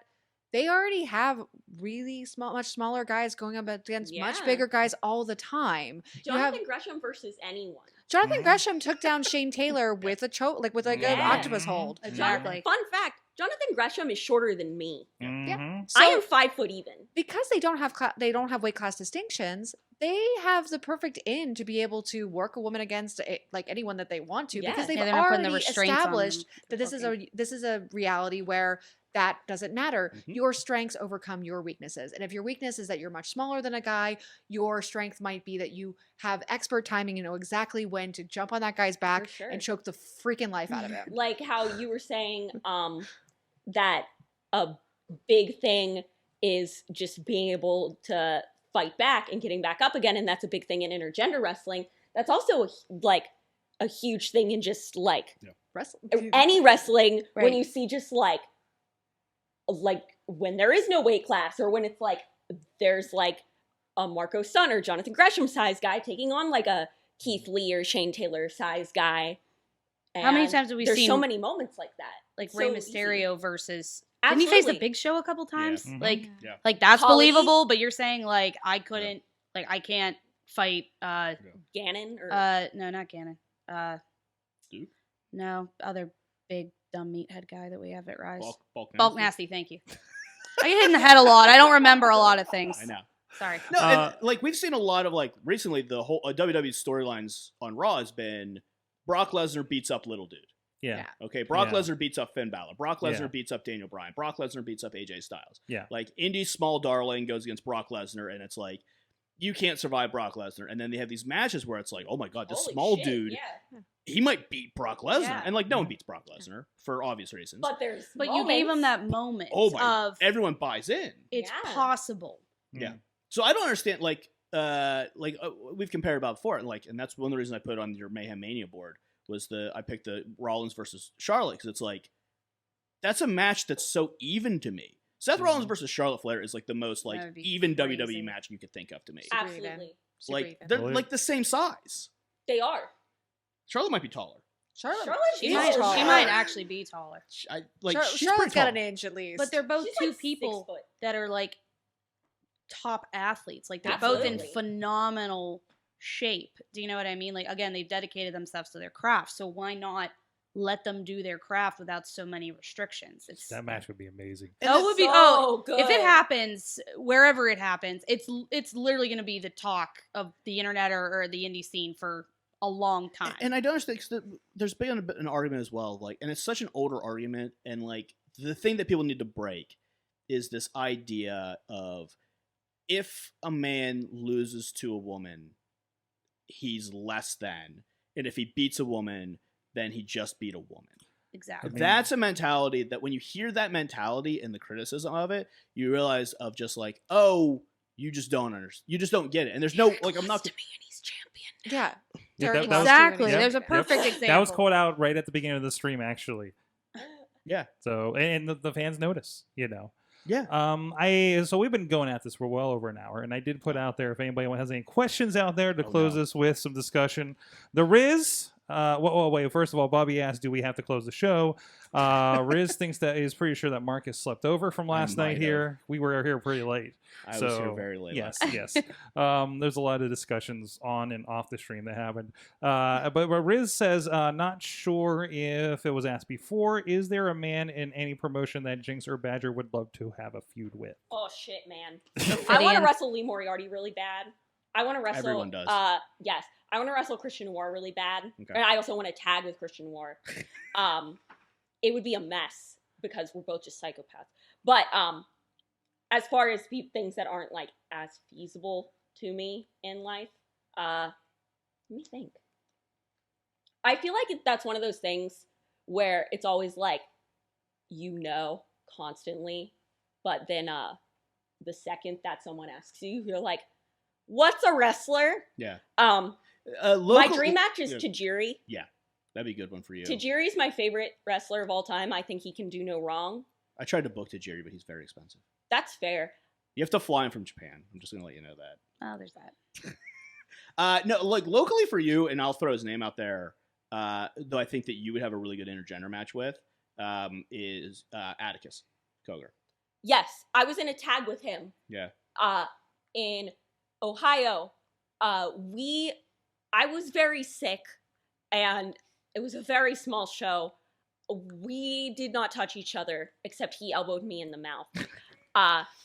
they already have really much smaller guys going up against much Yeah. bigger guys all the time. You have Jonathan Gresham versus anyone. Jonathan Gresham took down Shane Taylor with a choke, like with like an Yeah. octopus hold. Exactly. Fun fact: Jonathan Gresham is shorter than me. Mhm. So I am 5 foot even. because they don't have weight class distinctions, they have the perfect in to be able to work a woman against like anyone that they want to Yeah. because they've Yeah, they're not putting the already restraints on established them that for this is a reality where that doesn't matter. Mhm. Your strengths overcome your weaknesses. And if your weakness is that you're much smaller than a guy, your strength might be that you have expert timing and know exactly when to jump on that guy's back sure. and choke the freaking life out of him. Like how you were saying that a big thing is just being able to fight back and getting back up again, and that's a big thing in intergender wrestling. That's also like a huge thing in just like Wrestling. any wrestling when Right. you see just like when there is no weight class or when it's like there's like a Marco Stunt or Jonathan Gresham size guy taking on like a Keith Lee or Shane Taylor size guy. How many And times have we there's seen so many moments like that? like So Rey easy. Mysterio versus... Didn't he face the Absolutely. Big Show a couple times? Mhm. Like, Yeah. like that's Khali? believable, but you're saying like I couldn't, like I can't fight, Gannon or no, not Gannon. Duke? No, other big dumb meathead guy that we have at Rise. Bulk Nasty, thank you. I get hit in the head a lot. I don't remember a lot of things. I know. Sorry. No, Uh, and, like we've seen a lot of like recently the whole WWE storylines on Raw has been Brock Lesnar beats up little dude. Yeah. Okay, Brock Yeah. Lesnar beats up Finn Balor. Brock Lesnar Yeah. beats up Daniel Bryan. Brock Lesnar beats up AJ Styles. Yeah. Like Indy's small darling goes against Brock Lesnar, and it's like you can't survive Brock Lesnar. And then they have these matches where it's like, oh my god, this Holy small shit, dude, Yeah. he might beat Brock Lesnar, Yeah. and like no one beats Brock Lesnar for obvious reasons. But there's But you gave him moments. that moment oh my, of everyone buys in. it's Yeah. possible. Yeah. So I don't understand, we've compared about before, and that's one of the reasons I put on your Mayhem Mania board was I picked the Rollins versus Charlotte because it's like that's a match that's so even to me. Seth Rollins versus Charlotte Flair is like the most like That would be even crazy. WWE match you could think of to me. Super even. Absolutely. Super Like even. they're Really? like the same size. They are. Charlotte might be taller. Charlotte. Charlotte She She's might, taller. she might actually be taller. She's Charlotte's pretty got tall. an inch at least. But they're both She's two like 6 people foot. that are like top athletes. Like they're both in Absolutely. phenomenal shape. Do you know what I mean? Like again, they've dedicated themselves to their craft. So why not let them do their craft without so many restrictions? It's That match would be amazing. that would be So good. if it happens, wherever it happens, it's literally going to be the talk of the internet or the indie scene for a long time. And I don't understand 'cause there's been an argument as well, like, and it's such an older argument, and like the thing that people need to break is this idea of if a man loses to a woman, he's less than, and if he beats a woman, then he just beat a woman. Exactly. That's a mentality that when you hear that mentality and the criticism of it, you realize of just like, oh, you just don't understand, you just don't get it, and there's no like I'm not. yeah. Yeah, Very that was- Exactly. Yep, There's a yep. perfect example. That was called out right at the beginning of the stream, actually. Yeah. So, and the fans notice, you know. Yeah. So we've been going at this for well over an hour, and I did put out there if anybody has any questions out there to Oh, close no. this with some discussion. The Riz. Wait. First of all, Bobby asked, "Do we have to close the show?" Riz thinks that he's pretty sure that Marcus slept over from last might night have. here. We were here pretty late. I was So, here very late. Yes, last yes. There's a lot of discussions on and off the stream that happened. But Riz says, not sure if it was asked before, is there a man in any promotion that Jinx or Badger would love to have a feud with? Oh shit, man! I want to wrestle Lee Moriarty really bad. I want to wrestle. Everyone does. Yes, I want to wrestle Christian War really bad, Okay. and I also want to tag with Christian War. It would be a mess because we're both just psychopaths. But as far as things that aren't like as feasible to me in life, let me think. I feel like that's one of those things where it's always like, constantly, but then the second that someone asks you, you're like, "What's a wrestler?" Yeah. My Local- dream match is yeah. Tajiri. That'd be a good one for you. Tajiri's my favorite wrestler of all time. I think he can do no wrong. I tried to book Tajiri, but he's very expensive. That's fair. You have to fly him from Japan. I'm just gonna let you know that. Oh, there's that. No, like locally for you, and I'll throw his name out there. Though I think that you would have a really good intergender match with, is Atticus Cogar. Yes, I was in a tag with him. Yeah. In Ohio, I was very sick, and it was a very small show. We did not touch each other, except he elbowed me in the mouth.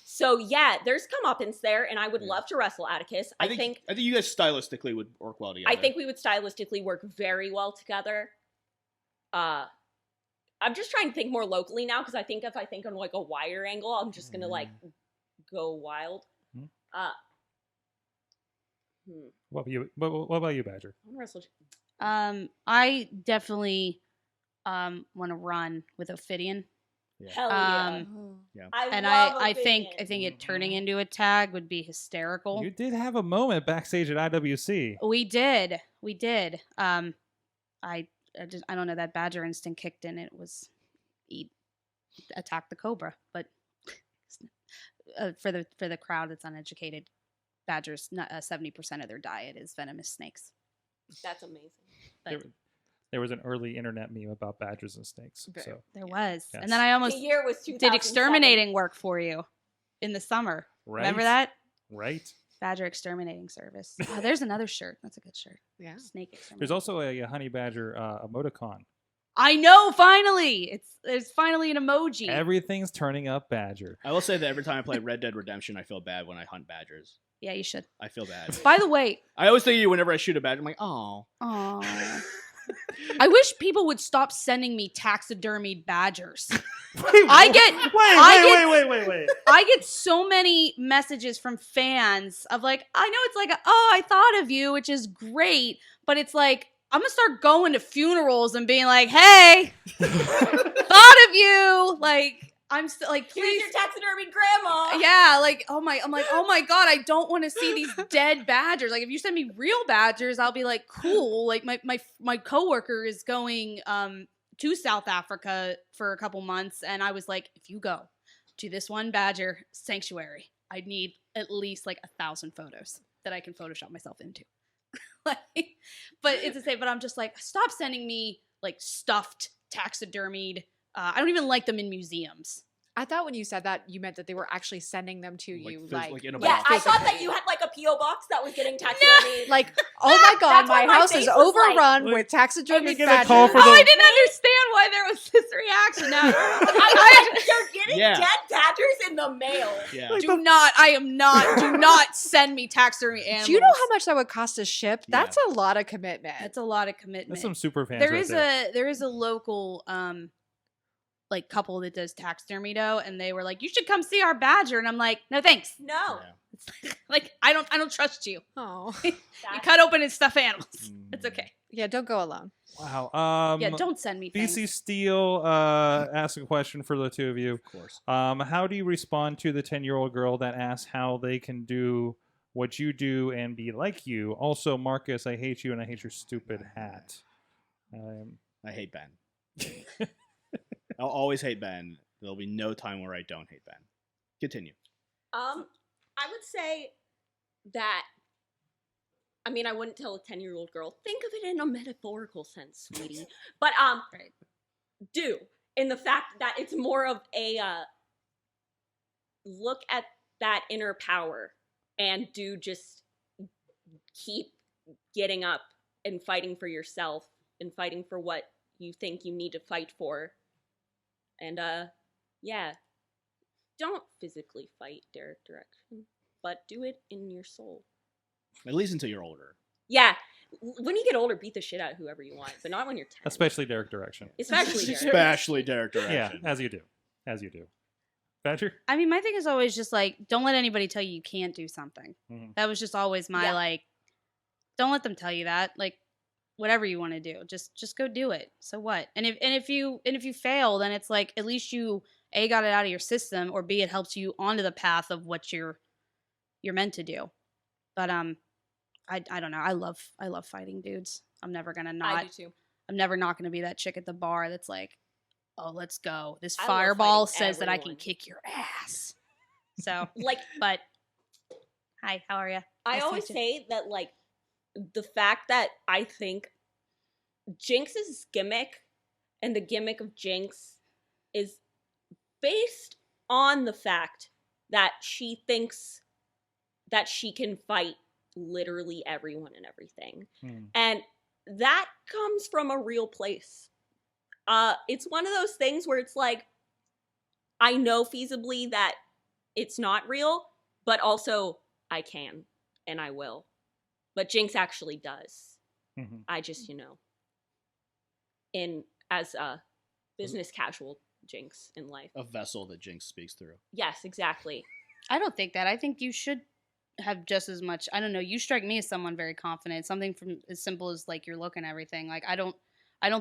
So yeah, there's comeuppance there, and I would love to wrestle Atticus. I think you guys stylistically would work well together. I think we would stylistically work very well together. I'm just trying to think more locally now, because I think if I think on like a wider angle, I'm just gonna like go wild. What about you, Badger? I wanna wrestle- I definitely want to run with Ophidian. Hell yeah! Oh. Yeah. I think it turning into a tag would be hysterical. You did have a moment backstage at IWC. We did. I don't know, that Badger instinct kicked in. It was attack the Cobra, but for the crowd that's uneducated, Badgers 70% of their diet is venomous snakes. That's amazing. But There was an early internet meme about badgers and snakes. Okay. So there was, Yes. and then I almost The year was 2007. did exterminating work for you in the summer. right? Remember that? Right. Badger exterminating service. Oh, there's another shirt. That's a good shirt. Yeah. Snake exterminating. There's also a Honey Badger emoticon. I know. Finally, there's finally an emoji. Everything's turning up Badger. I will say that every time I play Red Dead Redemption, I feel bad when I hunt badgers. Yeah, you should. I feel bad. By the way, I always think of you whenever I shoot a badger. I'm like, oh. I wish people would stop sending me taxidermied badgers. Wait. I get so many messages from fans of like, I know it's like, oh, I thought of you, which is great, but it's like, I'm gonna start going to funerals and being like, hey, thought of you. Like, I'm still like, Here's please. your taxidermy grandma. Yeah, like, I'm like, oh my God, I don't want to see these dead badgers. Like, if you send me real badgers, I'll be like, cool. Like, my coworker is going to South Africa for a couple months, and I was like, if you go to this one badger sanctuary, I need at least like 1,000 photos that I can Photoshop myself into. Like, but it's the same. But I'm just like, stop sending me like stuffed taxidermied. I don't even like them in museums. I thought when you said that, you meant that they were actually sending them to you, like in a Yeah, box. I thought that you had like a P.O. box that was getting taxidermy. like, oh my God, That's why my my house face is was like- overrun Like, with taxidermy get a call badgers. for Oh, the- I didn't understand why there was this reaction. Now, You're getting Yeah. dead badgers in the mail. Yeah. do not send me taxidermy animals. Do you know how much that would cost to ship? Yeah. That's a lot of commitment. That's a lot of commitment. That's some super fans. There right is there is a local like couple that does taxidermy though, and they were like, you should come see our badger, and I'm like, no thanks. No. Yeah. Like, I don't trust you. Oh, You cut open and stuff animals. It's okay. yeah. Don't go alone. Wow. Yeah, don't send me things. BC Steele asked a question for the two of you. Of course. How do you respond to the 10-year-old girl that asks how they can do what you do and be like you? Also, Marcus, I hate you and I hate your stupid hat. I hate Ben. I'll always hate Ben. There'll be no time where I don't hate Ben. Continue. I would say that, I mean, I wouldn't tell a 10-year-old girl, think of it in a metaphorical sense, sweetie. But, Right. do, in the fact that it's more of a, look at that inner power and do just keep getting up and fighting for yourself and fighting for what you think you need to fight for. And, yeah, don't physically fight Derek Direction, but do it in your soul. At least until you're older. Yeah, when you get older, beat the shit out of whoever you want, but not when you're 10. Especially Derek Direction. Especially Derek. Especially Derek Yeah, Direction. as you do. As you do. Badger? I mean, my thing is always just like, don't let anybody tell you can't do something. Mhm. That was just always my like, don't let them tell you that. Like, whatever you want to do, just go do it. So what? And if you fail, then it's like, at least you A, got it out of your system, or B, it helps you onto the path of what you're meant to do. But I don't know. I love fighting dudes. I'm never gonna not. I do too. I'm never not going to be that chick at the bar that's like, oh, let's go. This I love fireball fighting says that I can everyone. kick your ass. So, Like, but hi, how are you? I always say that, like, the fact that I think Jinx's gimmick and the gimmick of Jinx is based on the fact that she thinks that she can fight literally everyone and everything. And that comes from a real place. It's one of those things where it's like, I know feasibly that it's not real, but also I can and I will. But Jinx actually does. I just, as a business casual Jinx in life. A vessel that Jinx speaks through. Yes, exactly. I don't think that. I think you should have just as much. I don't know. You strike me as someone very confident. Something from as simple as like your look and everything. Like I don't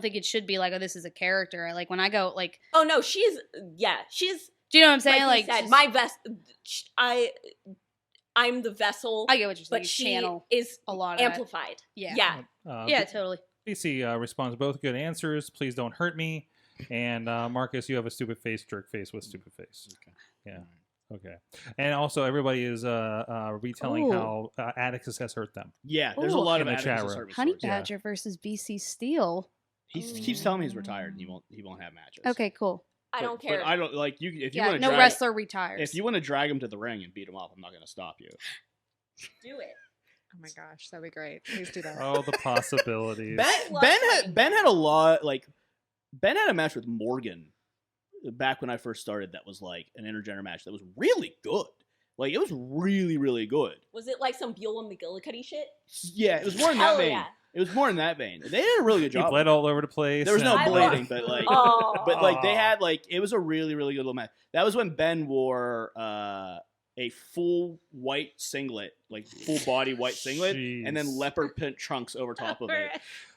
think it should be like, oh, this is a character. Like when I go like, oh no, she's. Do you know what I'm saying? Like Like you said, my I'm the vessel. I get what you're saying. But You she channel is a lot of amplified. that. Yeah. Yeah, totally. BC responds both good answers. Please don't hurt me. And Marcus, you have a stupid face, jerk face with stupid face. Okay. Yeah. Okay. And also, everybody is retelling how Atticus has hurt them. Yeah, there's a Ooh. lot In of the chat Atticus' room. service Honey stories. Badger versus BC Steel. He keeps telling me he's retired and he won't have matches. Okay, cool. I don't care. But I don't like you. If you Yeah, want to no wrestler retires. if you want to drag him to the ring and beat him up, I'm not going to stop you. Do it. Oh my gosh, that'd be great. Please do that. Oh, the possibilities. Ben had a lot. Like Ben had a match with Morgan back when I first started. That was like an intergender match that was really good. Like it was really, really good. Was it like some Beulah McGillicuddy shit? Yeah, it was more in that Hell vein. yeah. It was more in that vein. They did a really good He job. bled all over the place. There was no and- bleeding, but like, Oh. but like they had like it was a really, really good little match. That was when Ben wore a full white singlet, like full body white singlet, and then Jeez. leopard print trunks over top of it.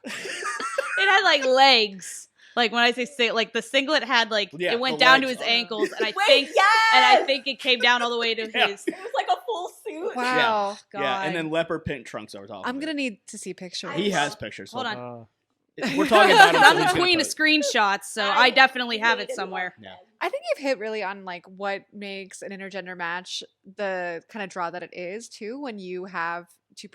It had like legs. Like when I say like the singlet had like Yeah, it went the down to legs. his ankles, and I Wait, think yes! it came down all the way to Yeah. his. It was like a full suit. Wow. God. Yeah, and then leopard print trunks over top. I'm of gonna it. need to see pictures. He has pictures. Hold so- on. We're talking about it. so I'm he's the gonna queen of post. screenshots, so I definitely have it somewhere. Yeah. I think you've hit really on like what makes an intergender match the kind of draw that it is too. When you have two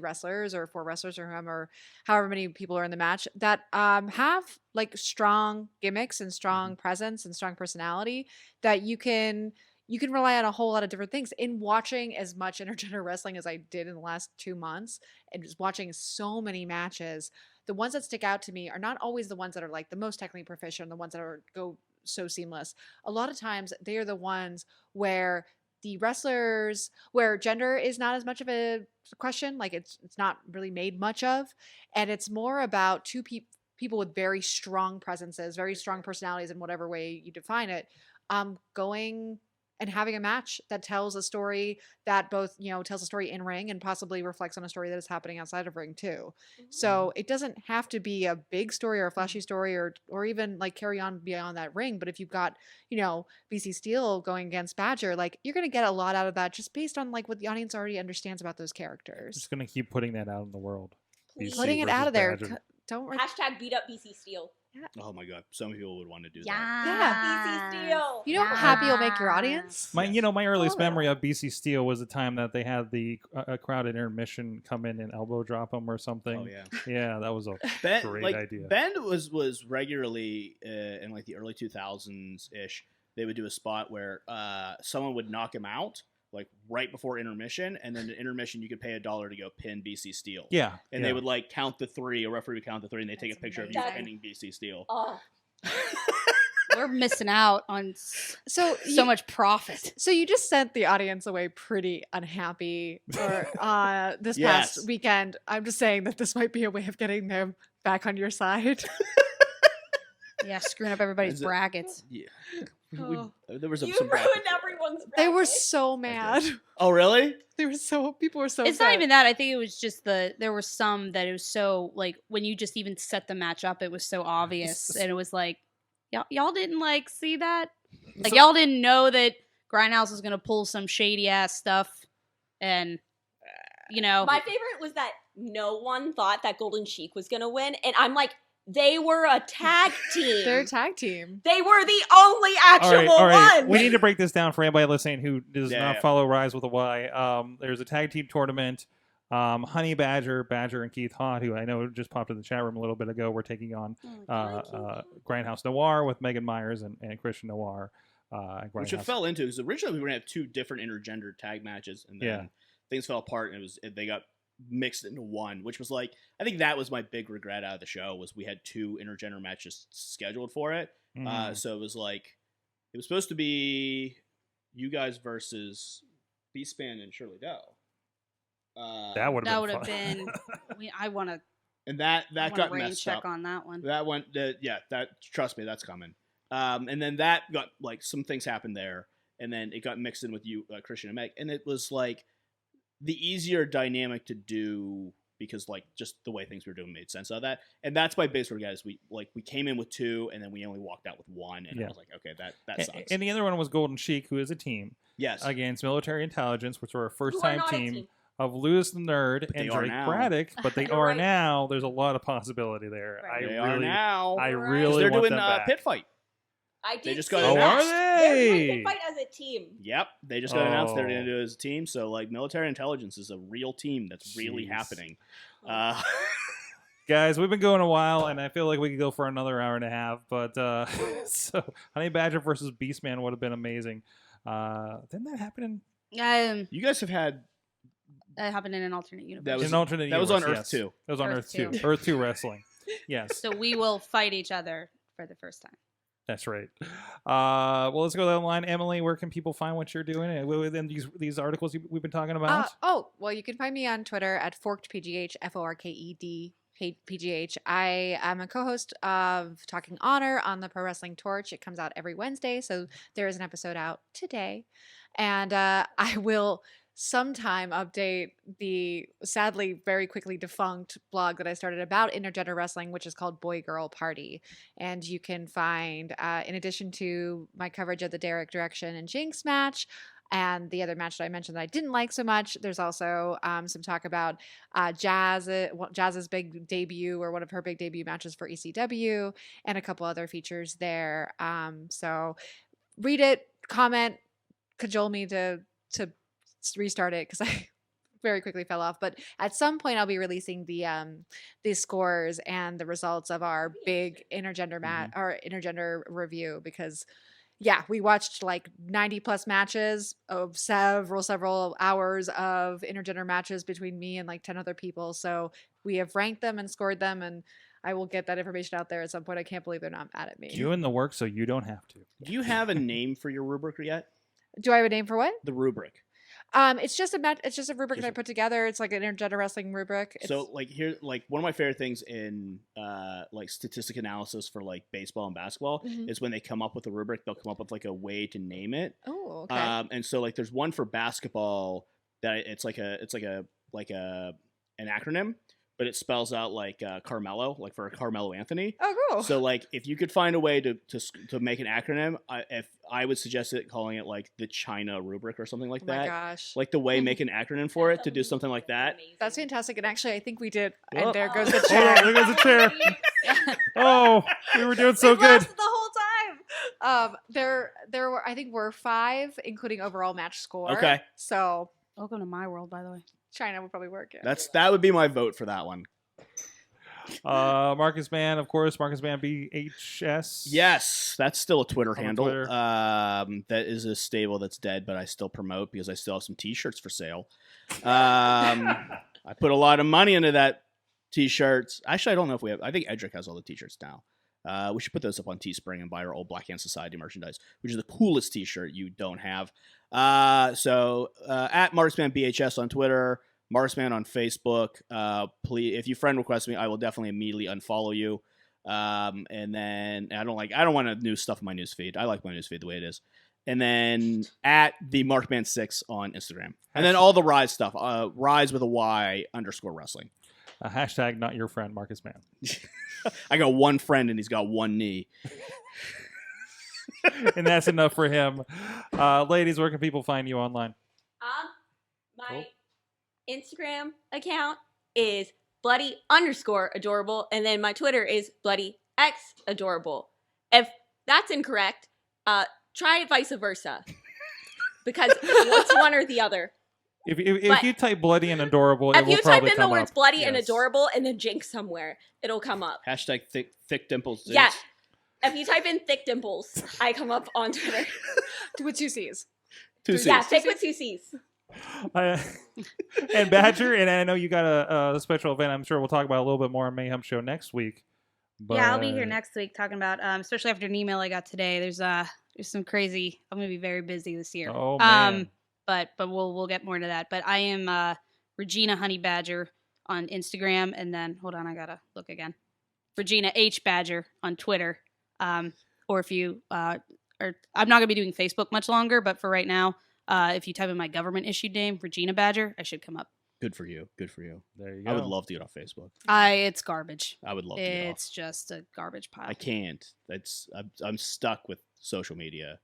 wrestlers or 4 wrestlers or however many people are in the match that have like strong gimmicks and strong presence and strong personality that you can rely on a whole lot of different things. In watching as much intergender wrestling as I did in the last 2 months and just watching so many matches, the ones that stick out to me are not always the ones that are like the most technically proficient, the ones that go so seamless. A lot of times they are the ones where the wrestlers, where gender is not as much of a question, like it's not really made much of, and it's more about two people with very strong presences, very strong personalities in whatever way you define it, going and having a match that tells a story that both, tells a story in ring and possibly reflects on a story that is happening outside of ring too. So it doesn't have to be a big story or a flashy story or even like carry on beyond that ring. But if you've got, BC Steel going against Badger, like you're going to get a lot out of that just based on like what the audience already understands about those characters. Just gonna keep putting that out in the world. Please. BC Putting it out versus of there. Badger. Don't Hashtag beat up BC Steel. Oh my god, some people would want to do that. Yeah. BC Steel. You know how happy you'll make your audience? My earliest memory of BC Steel was the time that they had the a crowd at intermission come in and elbow drop him or something. Oh yeah. Yeah, that was a Ben, great idea. Ben was regularly in like the early 2000s ish. They would do a spot where someone would knock him out like right before intermission, and then the intermission you could pay $1 to go pin BC Steel. Yeah, And they would like count the 3, a referee would count the 3, and they take a picture of you amazing. pinning BC Steel. Oh. We're missing out on So much profit. So you just sent the audience away pretty unhappy or this Yes. past weekend. I'm just saying that this might be a way of getting them back on your side. Yeah, screwing up everybody's Is it- brackets. Yeah. Oh. There was You some ruined brackets. everyone's They were bracket. so mad. Oh really? People were so It's not upset. even that. I think it was just there were some that it was so like when you just even set the match up, it was so obvious, and it was like y'all didn't like see that, like y'all didn't know that Grindhouse was gonna pull some shady ass stuff, and My favorite was that no one thought that Golden Sheik was gonna win, and I'm like, They were a tag team. They're a tag team. They were the only actual all right. one. We need to break this down for anybody listening who does Yeah, not yeah. follow Ryse with a Y. There's a tag team tournament. Honey Badger, and Keith Hott, who I know just popped in the chat room a little bit ago, we're taking on Grindhouse Noir with Megan Myers and Christian Noir. Which it fell into, because originally we were going to have 2 different intergender tag matches, and then things fell apart, and they got mixed into one, which was like, I think that was my big regret out of the show, was we had 2 intergender matches scheduled for it. So it was like, it was supposed to be you guys versus Beastman and Shirley Doe. That would have been. I want to. And that got rain messed check up. on that one. That one, trust me, that's coming. And then that got, like, some things happened there, and then it got mixed in with you, Christian and Meg, and it was like the easier dynamic to do, because like just the way things were doing made sense out of that. And that's my base for guys. We came in with 2, and then we only walked out with 1, and I was like, okay, that sucks. And the other one was Golden Sheik, who is a team. Yes. Against Military Intelligence, which were a first-time team. team of Lewis the Nerd But and they are Drake now. Braddock, but they You're are right. now. There's a lot of possibility there. Right. They are now. I Right. really They're want doing them back. Pit Fight. I did They just see got Oh, that. are They're doing they? Pit Fight as a team. Yep. They just got announced they're going Oh. to do it as a team. So like Military Intelligence is a real team that's really Jeez. happening. Guys, we've been going a while, and I feel like we could go for another hour and a half. But so Honey Badger versus Beastman would have been amazing. Didn't that happen in You guys have had That happened in an alternate universe. That was- an alternate that was universe? on Earth Yes. 2. That was on Earth Earth 2. 2. Earth 2 Wrestling. Yes, So we will fight each other for the first time. that's right. Well, let's go down the line. Emily, where can people find what you're doing within these articles we've been talking about? Well, you can find me on Twitter at ForkedPGH, FORKED. PGH. I am a co-host of Talking Honor on the Pro Wrestling Torch. It comes out every Wednesday, so there is an episode out today. And I will sometime update the sadly very quickly defunct blog that I started about intergender wrestling, which is called Boy Girl Party. And you can find, in addition to my coverage of the Derek Direction and Jinx match, and the other match that I mentioned that I didn't like so much, there's also some talk about Jazz's big debut, or one of her big debut matches for ECW, and a couple other features there. So read it, comment, cajole me to restart it, because I very quickly fell off. But at some point I'll be releasing the scores and the results of our big intergender our intergender review, because we watched like 90 plus matches of several hours of intergender matches between me and like 10 other people. So we have ranked them and scored them, and I will get that information out there at some point. I can't believe they're not mad at me. Doing the work so you don't have to. Do you have a name for your rubric yet? Do I have a name for what? The rubric. It's just a rubric that I put together. It's like an intergender wrestling rubric. So like here, like one of my favorite things in like statistic analysis for like baseball and basketball is when they come up with a rubric, they'll come up with like a way to name it. Oh, okay. And so like there's one for basketball that it's like an acronym, but it spells out like Carmelo, like for Carmelo Anthony. Oh, cool. So like if you could find a way to make an acronym, I would suggest calling it like the China rubric or something like Oh that. my gosh. Like the way make an acronym for it to do something like that. That's fantastic. And actually, I think we did. Oh. And there goes the Hold on, chair. there goes the chair. Oh, we were doing so It good. lasted the whole time. There were, I think, were 5, including overall match score. Okay. So Welcome to my world, by the way. China would probably work. Yeah. That would be my vote for that one. Marcus Mann, of course. Marcus Mann BHS. Yes, that's still a Twitter On handle. Twitter. That is a stable that's dead, but I still promote because I still have some T-shirts for sale. I put a lot of money into that T-shirts. Actually, I don't know if we have. I think Edric has all the T-shirts now. We should put those up on Teespring and buy our old Black Hand Society merchandise, which is the coolest T-shirt you don't have. So at Marksman BHS on Twitter, Marksman on Facebook. Please, if you friend request me, I will definitely immediately unfollow you. And then I don't want to new stuff in my newsfeed. I like my newsfeed the way it is. And then at the Markman6 on Instagram, and then all the Ryse stuff. Ryse with a Y _wrestling. Hashtag not your friend, Marcus Mann. I got one friend and he's got one knee. And that's enough for him. Ladies, where can people find you online? My Instagram account is bloody_adorable, and then my Twitter is bloodyxadorable. If that's incorrect, try it vice versa, because it's one or the other. If you type bloody and adorable, If you type in the words up. bloody and adorable and then Jinx somewhere, it'll come up. Hashtag thick dimples. Jinx. Yeah. If you type in thick dimples, I come up on Twitter. With 2 C's. 2 C's. Yeah, thick with 2 C's. And Badger, and I know you got a special event. I'm sure we'll talk about a little bit more on Mayhem Show next week. But, yeah, I'll be here next week talking about, especially after an email I got today. There's some crazy. I'm gonna be very busy this year. Oh man. But we'll get more into that. But I am Regina Honey Badger on Instagram, and then hold on, I gotta look again. Regina H Badger on Twitter. Or if you I'm not gonna be doing Facebook much longer, but for right now, if you type in my government issued name, Regina Badger, I should come up. Good for you. Good for you. There you go. I would love to get off Facebook. It's garbage. I would love to get off. It's just a garbage pile. I can't. I'm stuck with social media,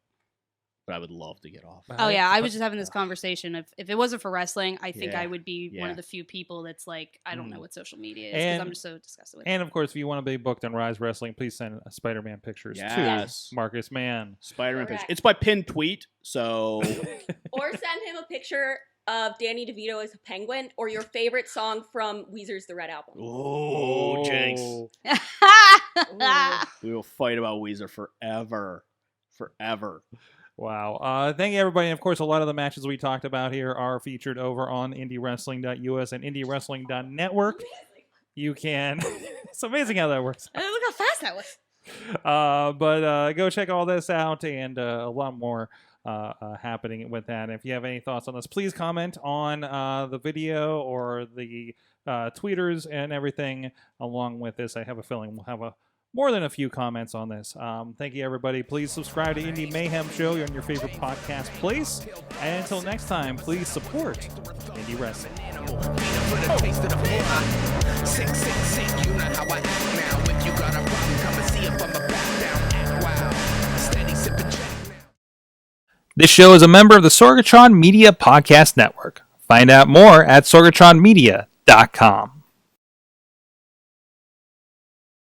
but I would love to get off. Oh yeah, I was just having this conversation. If it wasn't for wrestling, I think Yeah. I would be one Yeah. of the few people that's like, I don't know what social media is because I'm just so disgusted with it. And of course, if you want to be booked on Ryse Wrestling, please send Spider-Man pictures Yes. to Marcus Mann. Spider-Man Correct. picture. It's by pinned tweet, so Or send him a picture of Danny DeVito as a penguin, or your favorite song from Weezer's The Red Album. oh, Jinx. We will fight about Weezer forever. Wow. Thank you, everybody. And of course, a lot of the matches we talked about here are featured over on indywrestling.us and indywrestling.network. You can... It's amazing how that works. Look how fast that was. But go check all this out and a lot more happening with that. And if you have any thoughts on this, please comment on the video or the tweeters and everything along with this. I have a feeling we'll have more than a few comments on this. Thank you, everybody. Please subscribe to Indie Mayhem Show on your favorite podcast place. And until next time, please support Indie Wrestling. Sick, you know how I act now. If you got a problem, come and see if I'm a back down. Act wild. Steady sipping Jack now. This show is a member of the Sorgatron Media Podcast Network. Find out more at sorgatronmedia.com.